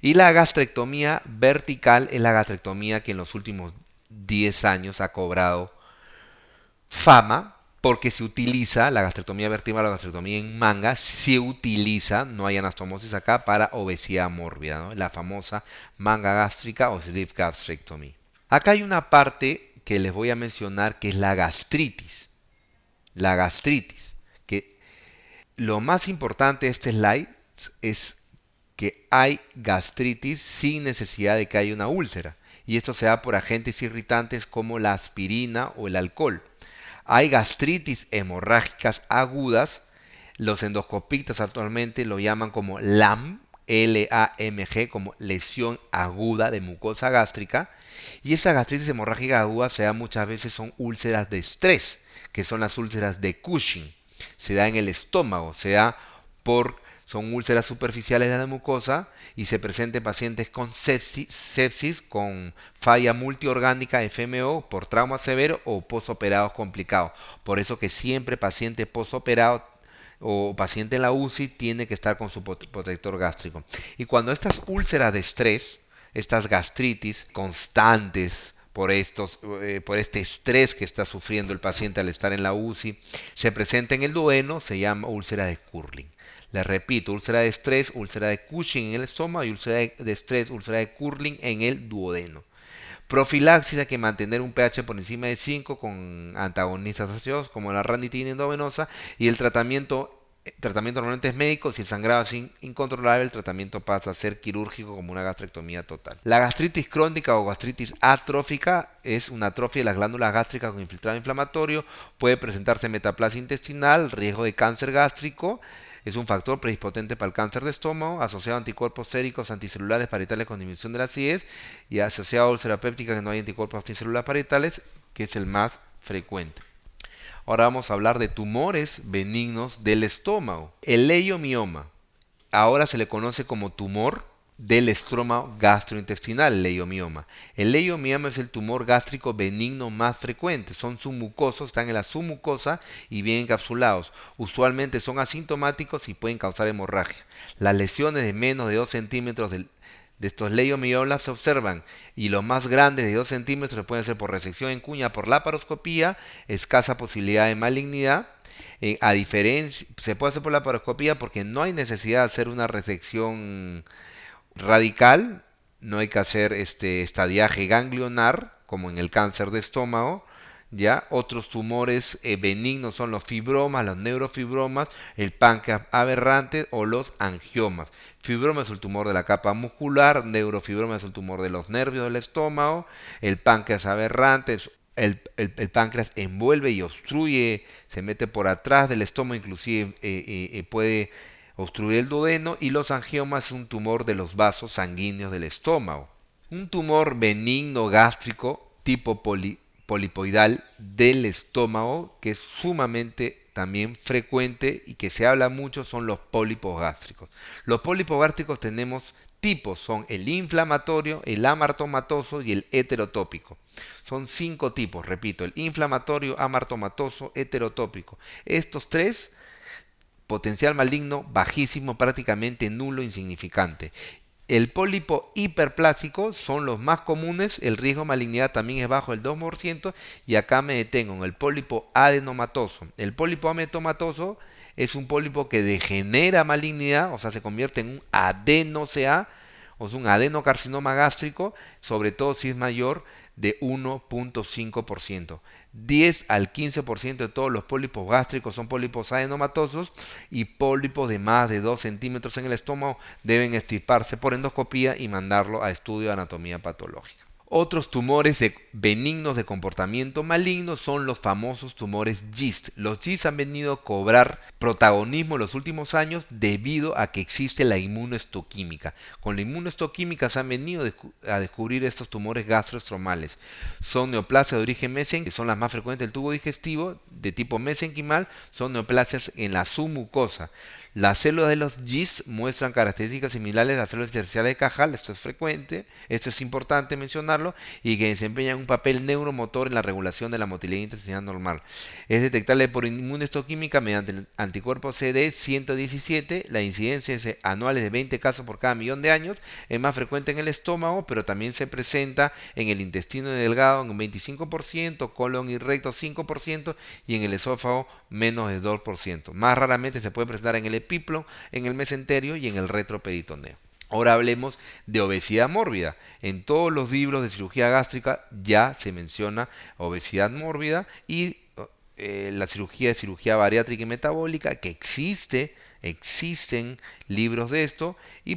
Y la gastrectomía vertical es la gastrectomía que en los últimos 10 años ha cobrado fama porque se utiliza la gastrectomía vertebral, la gastrectomía en manga, se utiliza, no hay anastomosis acá, para obesidad mórbida, ¿no? La famosa manga gástrica o sleeve gastrectomy. Acá hay una parte que les voy a mencionar que es la gastritis. La gastritis, que lo más importante de este slide es que hay gastritis sin necesidad de que haya una úlcera. Y esto se da por agentes irritantes como la aspirina o el alcohol. Hay gastritis hemorrágicas agudas. Los endoscopistas actualmente lo llaman como LAMG, L-A-M-G, como lesión aguda de mucosa gástrica. Y esa gastritis hemorrágica aguda se da muchas veces son úlceras de estrés, que son las úlceras de Cushing. Se da en el estómago, se da por Son úlceras superficiales de la mucosa y se presenta en pacientes con sepsis con falla multiorgánica FMO por trauma severo o posoperados complicados. Por eso que siempre paciente posoperado o paciente en la UCI tiene que estar con su protector gástrico. Y cuando estas úlceras de estrés, estas gastritis constantes por este estrés que está sufriendo el paciente al estar en la UCI, se presenta en el duodeno, se llama úlcera de Curling. Les repito, úlcera de estrés, úlcera de Cushing en el estómago y úlcera de estrés, úlcera de Curling en el duodeno. Profilaxis, hay que mantener un pH por encima de 5 con antagonistas gaseosos como la ranitidina endovenosa y el tratamiento normalmente es médico. Si el sangrado es incontrolable, el tratamiento pasa a ser quirúrgico como una gastrectomía total. La gastritis crónica o gastritis atrófica es una atrofia de las glándulas gástricas con infiltrado inflamatorio. Puede presentarse metaplasia intestinal, riesgo de cáncer gástrico. Es un factor predispotente para el cáncer de estómago, asociado a anticuerpos séricos anticelulares parietales con disminución de la acidez y asociado a úlcera péptica que no hay anticuerpos anticelulares parietales, que es el más frecuente. Ahora vamos a hablar de tumores benignos del estómago. El leiomioma, ahora se le conoce como tumor del estómago gastrointestinal, el leiomioma. El leiomioma es el tumor gástrico benigno más frecuente. Son submucosos, están en la submucosa y bien encapsulados. Usualmente son asintomáticos y pueden causar hemorragia. Las lesiones de menos de 2 centímetros de estos leiomiomas se observan y los más grandes de 2 centímetros pueden ser por resección en cuña, por laparoscopía, escasa posibilidad de malignidad. A diferencia, se puede hacer por laparoscopía porque no hay necesidad de hacer una resección radical, no hay que hacer estadiaje ganglionar, como en el cáncer de estómago. ¿Ya? Otros tumores benignos son los fibromas, los neurofibromas, el páncreas aberrante o los angiomas. Fibroma es el tumor de la capa muscular, neurofibroma es el tumor de los nervios del estómago, el páncreas aberrante el páncreas envuelve y obstruye, se mete por atrás del estómago, inclusive puede obstruir el duodeno, y los angiomas es un tumor de los vasos sanguíneos del estómago. Un tumor benigno gástrico tipo polipoidal del estómago, que es sumamente también frecuente y que se habla mucho, son los pólipos gástricos. Los pólipos gástricos tenemos tipos, son el inflamatorio, el amartomatoso y el heterotópico. Son 5 tipos, repito, el inflamatorio, amartomatoso, heterotópico. Estos tres, potencial maligno bajísimo, prácticamente nulo, insignificante. El pólipo hiperplásico son los más comunes, el riesgo de malignidad también es bajo el 2%, y acá me detengo en el pólipo adenomatoso. El pólipo adenomatoso es un pólipo que degenera malignidad, o sea, se convierte en un adeno-CA, o sea, un adenocarcinoma gástrico, sobre todo si es mayor de 1.5%. 10 al 15% de todos los pólipos gástricos son pólipos adenomatosos, y pólipos de más de 2 centímetros en el estómago deben extirparse por endoscopía y mandarlo a estudio de anatomía patológica. Otros tumores benignos de comportamiento maligno son los famosos tumores GIST. Los GIST han venido a cobrar protagonismo en los últimos años debido a que existe la inmunohistoquímica. Con la inmunohistoquímica se han venido a descubrir estos tumores gastroestromales. Son neoplasias de origen mesenquimal, que son las más frecuentes del tubo digestivo, de tipo mesenquimal, son neoplasias en la submucosa. Las células de los GIST muestran características similares a las células intersticiales de Cajal, esto es frecuente, esto es importante mencionarlo, y que desempeñan un papel neuromotor en la regulación de la motilidad intestinal normal. Es detectable por inmunohistoquímica mediante el anticuerpo CD117, la incidencia es anual de 20 casos por cada millón de años, es más frecuente en el estómago, pero también se presenta en el intestino delgado en un 25%, colon y recto 5%, y en el esófago menos de 2%. Más raramente se puede presentar en el epiplo, en el mesenterio y en el retroperitoneo. Ahora hablemos de obesidad mórbida. En todos los libros de cirugía gástrica ya se menciona obesidad mórbida y la cirugía bariátrica y metabólica, que existen libros de esto, y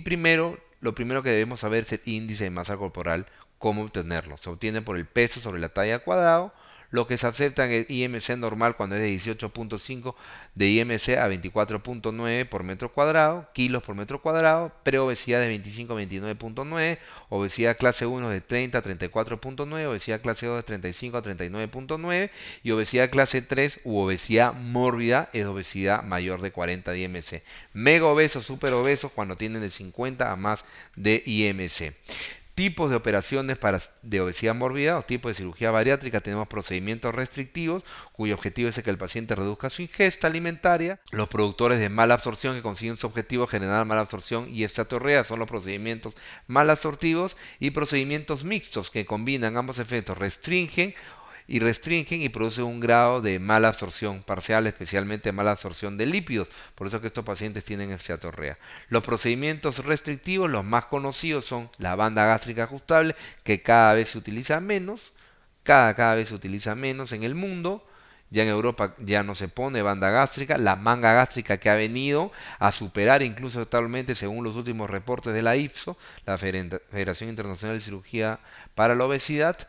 lo primero que debemos saber es el índice de masa corporal, cómo obtenerlo. Se obtiene por el peso sobre la talla al cuadrado. Lo que se acepta en el IMC normal cuando es de 18.5 de IMC a 24.9 por metro cuadrado, kilos por metro cuadrado, preobesidad de 25 a 29.9, obesidad clase 1 de 30 a 34.9, obesidad clase 2 de 35 a 39.9 y obesidad clase 3 u obesidad mórbida es obesidad mayor de 40 de IMC. Mega obesos, super obesos cuando tienen de 50 a más de IMC. Tipos de operaciones de obesidad mórbida o tipos de cirugía bariátrica. Tenemos procedimientos restrictivos cuyo objetivo es que el paciente reduzca su ingesta alimentaria. Los productores de mala absorción que consiguen su objetivo generar mala absorción y esteatorrea son los procedimientos mal absortivos, y procedimientos mixtos que combinan ambos efectos, restringen y producen un grado de mala absorción parcial, especialmente mala absorción de lípidos. Por eso que estos pacientes tienen esteatorrea. Los procedimientos restrictivos, los más conocidos, son la banda gástrica ajustable, que cada vez se utiliza menos, cada vez se utiliza menos en el mundo. Ya en Europa ya no se pone banda gástrica, la manga gástrica, que ha venido a superar incluso actualmente, según los últimos reportes de la IFSO, la Federación Internacional de Cirugía para la Obesidad,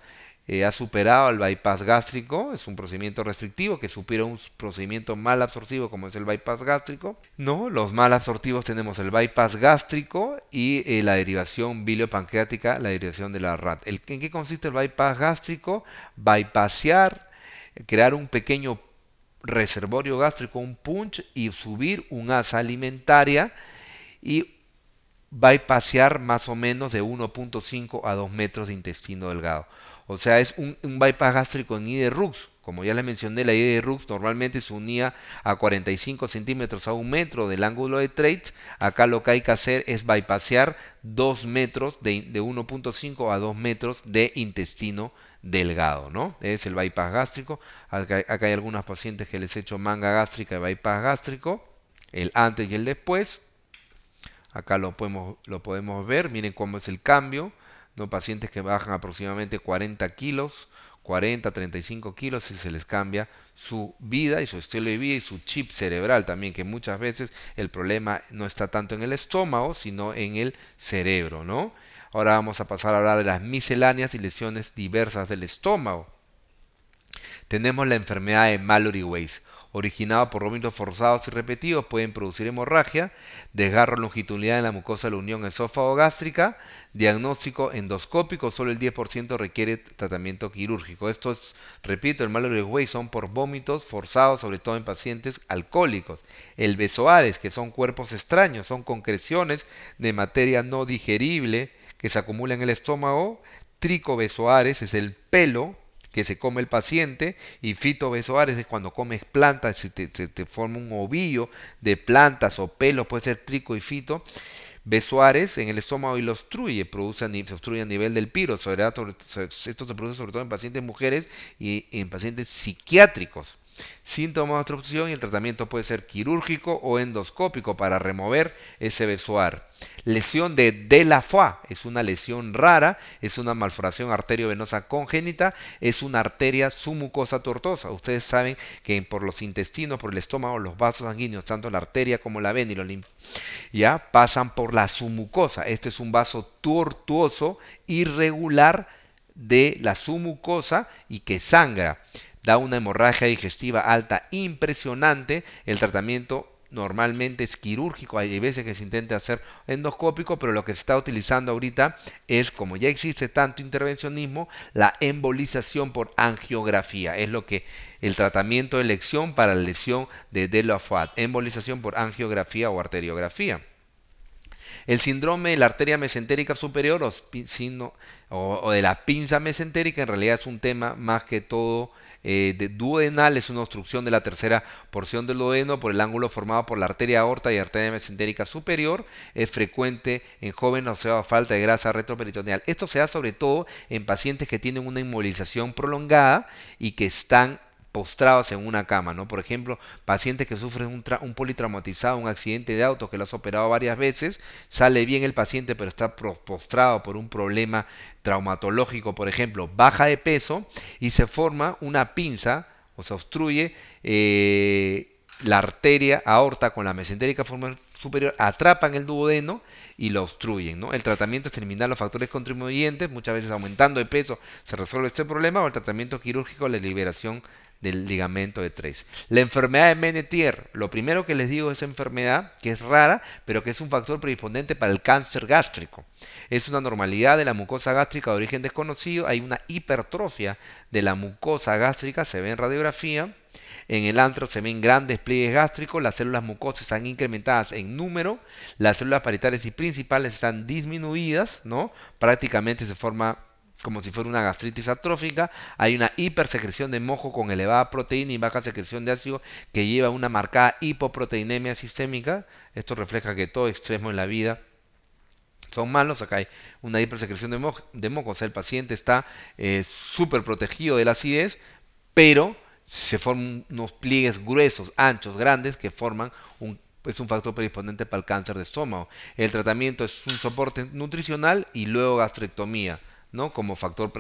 ha superado al bypass gástrico. Es un procedimiento restrictivo que supera un procedimiento mal absortivo como es el bypass gástrico. No, los mal absortivos tenemos el bypass gástrico y la derivación biliopancreática, la derivación de la RAT. ¿En qué consiste el bypass gástrico? Bypassear, crear un pequeño reservorio gástrico, un punch, y subir un asa alimentaria y bypassear más o menos de 1.5 a 2 metros de intestino delgado. O sea, es un bypass gástrico en IDE-RUX. Como ya les mencioné, la IDE-RUX normalmente se unía a 45 centímetros a 1 metro del ángulo de Treitz. Acá lo que hay que hacer es bypassear 2 metros, de 1.5 a 2 metros de intestino delgado, ¿no? Es el bypass gástrico. Acá hay algunos pacientes que les he hecho manga gástrica y bypass gástrico, el antes y el después. Acá lo podemos ver, miren cómo es el cambio, ¿no? Pacientes que bajan aproximadamente 40 kilos, 40, 35 kilos, y se les cambia su vida y su estilo de vida y su chip cerebral también, que muchas veces el problema no está tanto en el estómago, sino en el cerebro, ¿no? Ahora vamos a pasar a hablar de las misceláneas y lesiones diversas del estómago. Tenemos la enfermedad de Mallory-Weiss, originada por vómitos forzados y repetidos, pueden producir hemorragia, desgarro longitudinal en la mucosa de la unión esófago-gástrica, diagnóstico endoscópico, solo el 10% requiere tratamiento quirúrgico. Estos, repito, el Mallory-Weiss son por vómitos forzados, sobre todo en pacientes alcohólicos. El besoares, que son cuerpos extraños, son concreciones de materia no digerible que se acumula en el estómago. Tricobesoares es el pelo que se come el paciente, y fitobesoares es cuando comes plantas, se te forma un ovillo de plantas o pelos, puede ser trico y fito. Besoares en el estómago y lo obstruye, se obstruye a nivel del piro. Esto se produce sobre todo en pacientes mujeres y en pacientes psiquiátricos. Síntomas de obstrucción, y el tratamiento puede ser quirúrgico o endoscópico para remover ese besoar. Lesión de Delafoy es una lesión rara, es una malformación arteriovenosa congénita, es una arteria submucosa tortuosa. Ustedes saben que por los intestinos, por el estómago, los vasos sanguíneos, tanto la arteria como la vena y los ya pasan por la submucosa. Este es un vaso tortuoso, irregular de la submucosa y que sangra. Da una hemorragia digestiva alta impresionante. El tratamiento normalmente es quirúrgico, hay veces que se intenta hacer endoscópico, pero lo que se está utilizando ahorita es, como ya existe tanto intervencionismo, la embolización por angiografía. Es lo que el tratamiento de elección para la lesión de Delafoy, embolización por angiografía o arteriografía. El síndrome de la arteria mesentérica superior o de la pinza mesentérica en realidad es un tema más que todo de duodenal. Es una obstrucción de la tercera porción del duodeno por el ángulo formado por la arteria aorta y arteria mesentérica superior. Es frecuente en jóvenes, o sea, falta de grasa retroperitoneal. Esto se da sobre todo en pacientes que tienen una inmovilización prolongada y que están postrados en una cama, ¿no? Por ejemplo, pacientes que sufren un politraumatizado, un accidente de auto que lo has operado varias veces, sale bien el paciente pero está postrado por un problema traumatológico, por ejemplo, baja de peso y se forma una pinza o se obstruye la arteria aorta con la mesentérica superior atrapan el duodeno y lo obstruyen, ¿no? El tratamiento es eliminar los factores contribuyentes, muchas veces aumentando de peso se resuelve este problema, o el tratamiento quirúrgico, la liberación del ligamento de Treace. La enfermedad de Menetier, lo primero que les digo es enfermedad que es rara, pero que es un factor predisponente para el cáncer gástrico. Es una normalidad de la mucosa gástrica de origen desconocido, hay una hipertrofia de la mucosa gástrica, se ve en radiografía. En el antro se ven grandes pliegues gástricos, las células mucosas están incrementadas en número, las células parietales y principales están disminuidas, ¿no? Prácticamente se forma como si fuera una gastritis atrófica, hay una hipersecreción de mojo con elevada proteína y baja secreción de ácido que lleva a una marcada hipoproteinemia sistémica. Esto refleja que todo extremo en la vida son malos. Acá hay una hipersecreción de moco, o sea, el paciente está súper protegido de la acidez, pero se forman unos pliegues gruesos, anchos, grandes, que forman es un factor predisponente para el cáncer de estómago. El tratamiento es un soporte nutricional y luego gastrectomía, ¿no? Como factor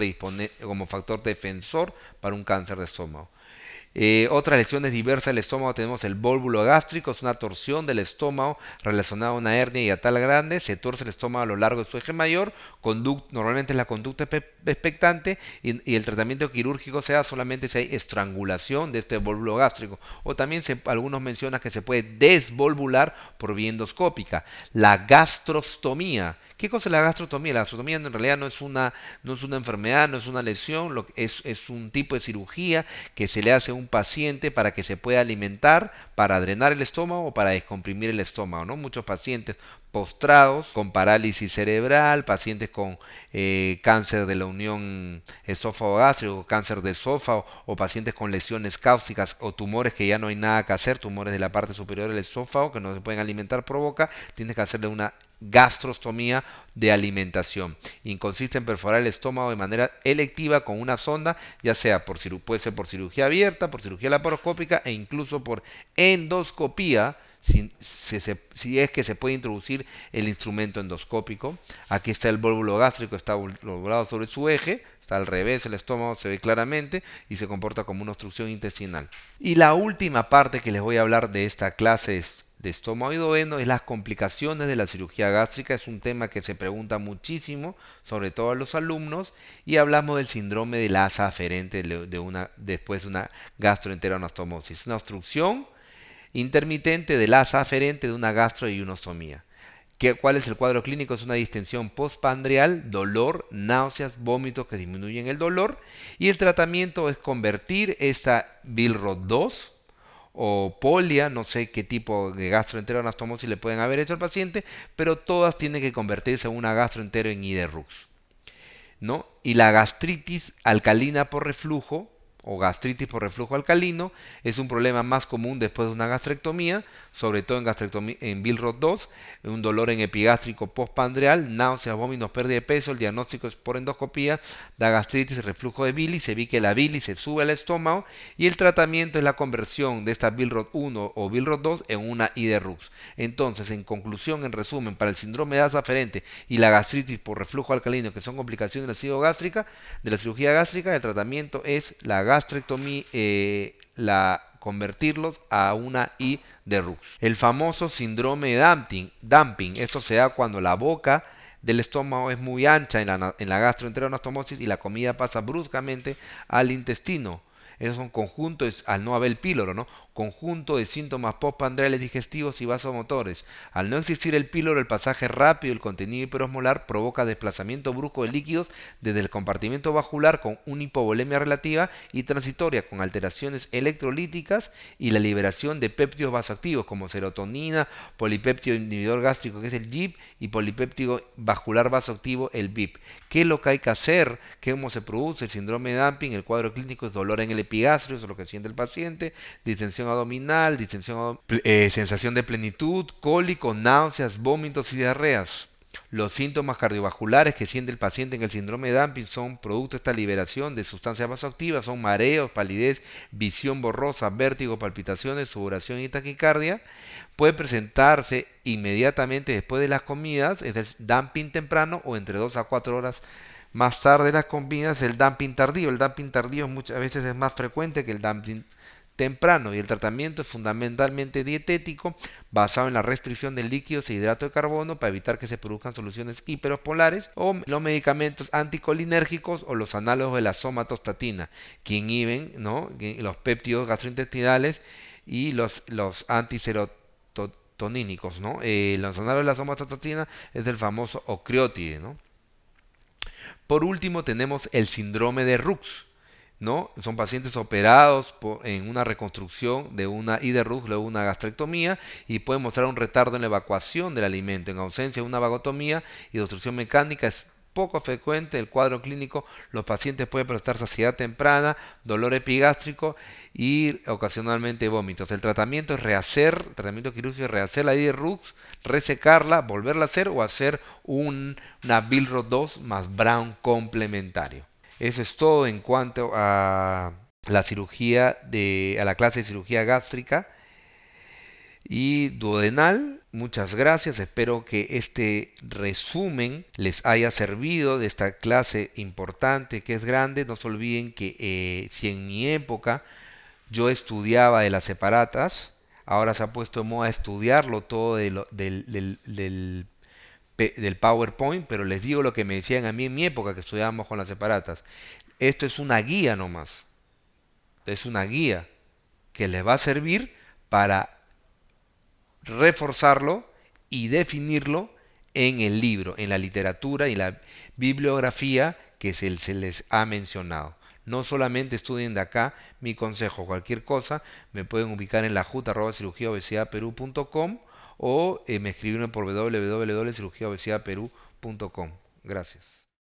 como factor defensor para un cáncer de estómago. Otras lesiones diversas del estómago tenemos el vólvulo gástrico, es una torsión del estómago relacionada a una hernia y atal grande, se tuerce el estómago a lo largo de su eje mayor, normalmente es la conducta expectante y el tratamiento quirúrgico se da solamente si hay estrangulación de este vólvulo gástrico, o también algunos mencionan que se puede desvolvular por vía endoscópica. La gastrostomía. ¿Qué cosa es la gastrostomía? La gastrostomía en realidad no es una enfermedad, no es una lesión, es un tipo de cirugía que se le hace a un paciente para que se pueda alimentar, para drenar el estómago o para descomprimir el estómago, ¿no? Muchos pacientes postrados con parálisis cerebral, pacientes con cáncer de la unión esófago-gástrico, cáncer de esófago, o pacientes con lesiones cáusticas o tumores que ya no hay nada que hacer, tumores de la parte superior del esófago que no se pueden alimentar por boca, tienes que hacerle una gastrostomía de alimentación. Y consiste en perforar el estómago de manera electiva con una sonda, ya sea puede ser por cirugía abierta, por cirugía laparoscópica e incluso por endoscopía, si es que se puede introducir el instrumento endoscópico. Aquí está el vólvulo gástrico, está doblado sobre su eje, está al revés, el estómago se ve claramente y se comporta como una obstrucción intestinal. Y la última parte que les voy a hablar de esta clase es de estómago y duodeno es las complicaciones de la cirugía gástrica. Es un tema que se pregunta muchísimo, sobre todo a los alumnos, y hablamos del síndrome del asa aferente después de una gastroenteroanastomosis, una obstrucción intermitente del asa aferente de una gastroiunostomía. ¿Cuál es el cuadro clínico? Es una distensión postpandreal, dolor, náuseas, vómitos que disminuyen el dolor, y el tratamiento es convertir esta Billroth 2 o polia, no sé qué tipo de gastroenteroanastomosis le pueden haber hecho al paciente, pero todas tienen que convertirse en una gastroentero en Iderrux, ¿no? Y la gastritis alcalina por reflujo o gastritis por reflujo alcalino es un problema más común después de una gastrectomía, sobre todo en Billroth 2, un dolor en epigástrico postpandreal, náuseas, vómitos, pérdida de peso. El diagnóstico es por endoscopía, da gastritis y reflujo de bilis, se ve que la bilis se sube al estómago y el tratamiento es la conversión de esta Billroth 1 o Billroth 2 en una Iderrux. Entonces, en conclusión, en resumen, para el síndrome de asa aferente y la gastritis por reflujo alcalino, que son complicaciones de la cirugía gástrica, el tratamiento es la gastrectomía, convertirlos a una I de Rux. El famoso síndrome de dumping, esto se da cuando la boca del estómago es muy ancha en la gastroenteroanastomosis y la comida pasa bruscamente al intestino. Esos son conjuntos, al no haber píloro, ¿no? Conjunto de síntomas postpandreales digestivos y vasomotores. Al no existir el píloro, el pasaje rápido del contenido hiperosmolar provoca desplazamiento brusco de líquidos desde el compartimento vascular con una hipovolemia relativa y transitoria con alteraciones electrolíticas y la liberación de péptidos vasoactivos como serotonina, polipéptido inhibidor gástrico que es el GIP y polipéptido vascular vasoactivo el BIP. ¿Qué es lo que hay que hacer? ¿Cómo se produce el síndrome de dumping? El cuadro clínico es dolor en el epigastrio, eso es lo que siente el paciente, distensión abdominal, sensación de plenitud, cólico, náuseas, vómitos y diarreas. Los síntomas cardiovasculares que siente el paciente en el síndrome de dumping son producto de esta liberación de sustancias vasoactivas, son mareos, palidez, visión borrosa, vértigo, palpitaciones, sudoración y taquicardia. Puede presentarse inmediatamente después de las comidas, es el dumping temprano o entre 2 a 4 horas más tarde las comidas, el dumping tardío. El dumping tardío muchas veces es más frecuente que el dumping temprano, y el tratamiento es fundamentalmente dietético, basado en la restricción de líquidos e hidrato de carbono para evitar que se produzcan soluciones hiperosmolares, o los medicamentos anticolinérgicos o los análogos de la somatostatina, que inhiben, ¿no?, los péptidos gastrointestinales, y los antiserotonínicos, ¿no? Los análogos de la somatostatina es el famoso ocreotide, ¿no? Por último, tenemos el síndrome de Rux, ¿no? Son pacientes operados en una reconstrucción de una I de Rux, luego una gastrectomía, y pueden mostrar un retardo en la evacuación del alimento. En ausencia de una vagotomía y de obstrucción mecánica, es poco frecuente el cuadro clínico. Los pacientes pueden presentar saciedad temprana, dolor epigástrico y ocasionalmente vómitos. El tratamiento es tratamiento quirúrgico es rehacer la I de Rux, resecarla, volverla a hacer, o hacer una Billroth 2 más Brown complementario. Eso es todo en cuanto a la a la clase de cirugía gástrica y duodenal. Muchas gracias. Espero que este resumen les haya servido de esta clase importante, que es grande. No se olviden que si en mi época yo estudiaba de las separatas, ahora se ha puesto de moda estudiarlo todo del PowerPoint, pero les digo lo que me decían a mí en mi época que estudiábamos con las separatas. Esto es una guía nomás. Es una guía que les va a servir para reforzarlo y definirlo en el libro, en la literatura y la bibliografía que se les ha mencionado. No solamente estudien de acá. Mi consejo, cualquier cosa, me pueden ubicar en lajut@cirugiaobesidadperú.com, o me escriben por www.cirugiaobesidadperú.com. Gracias.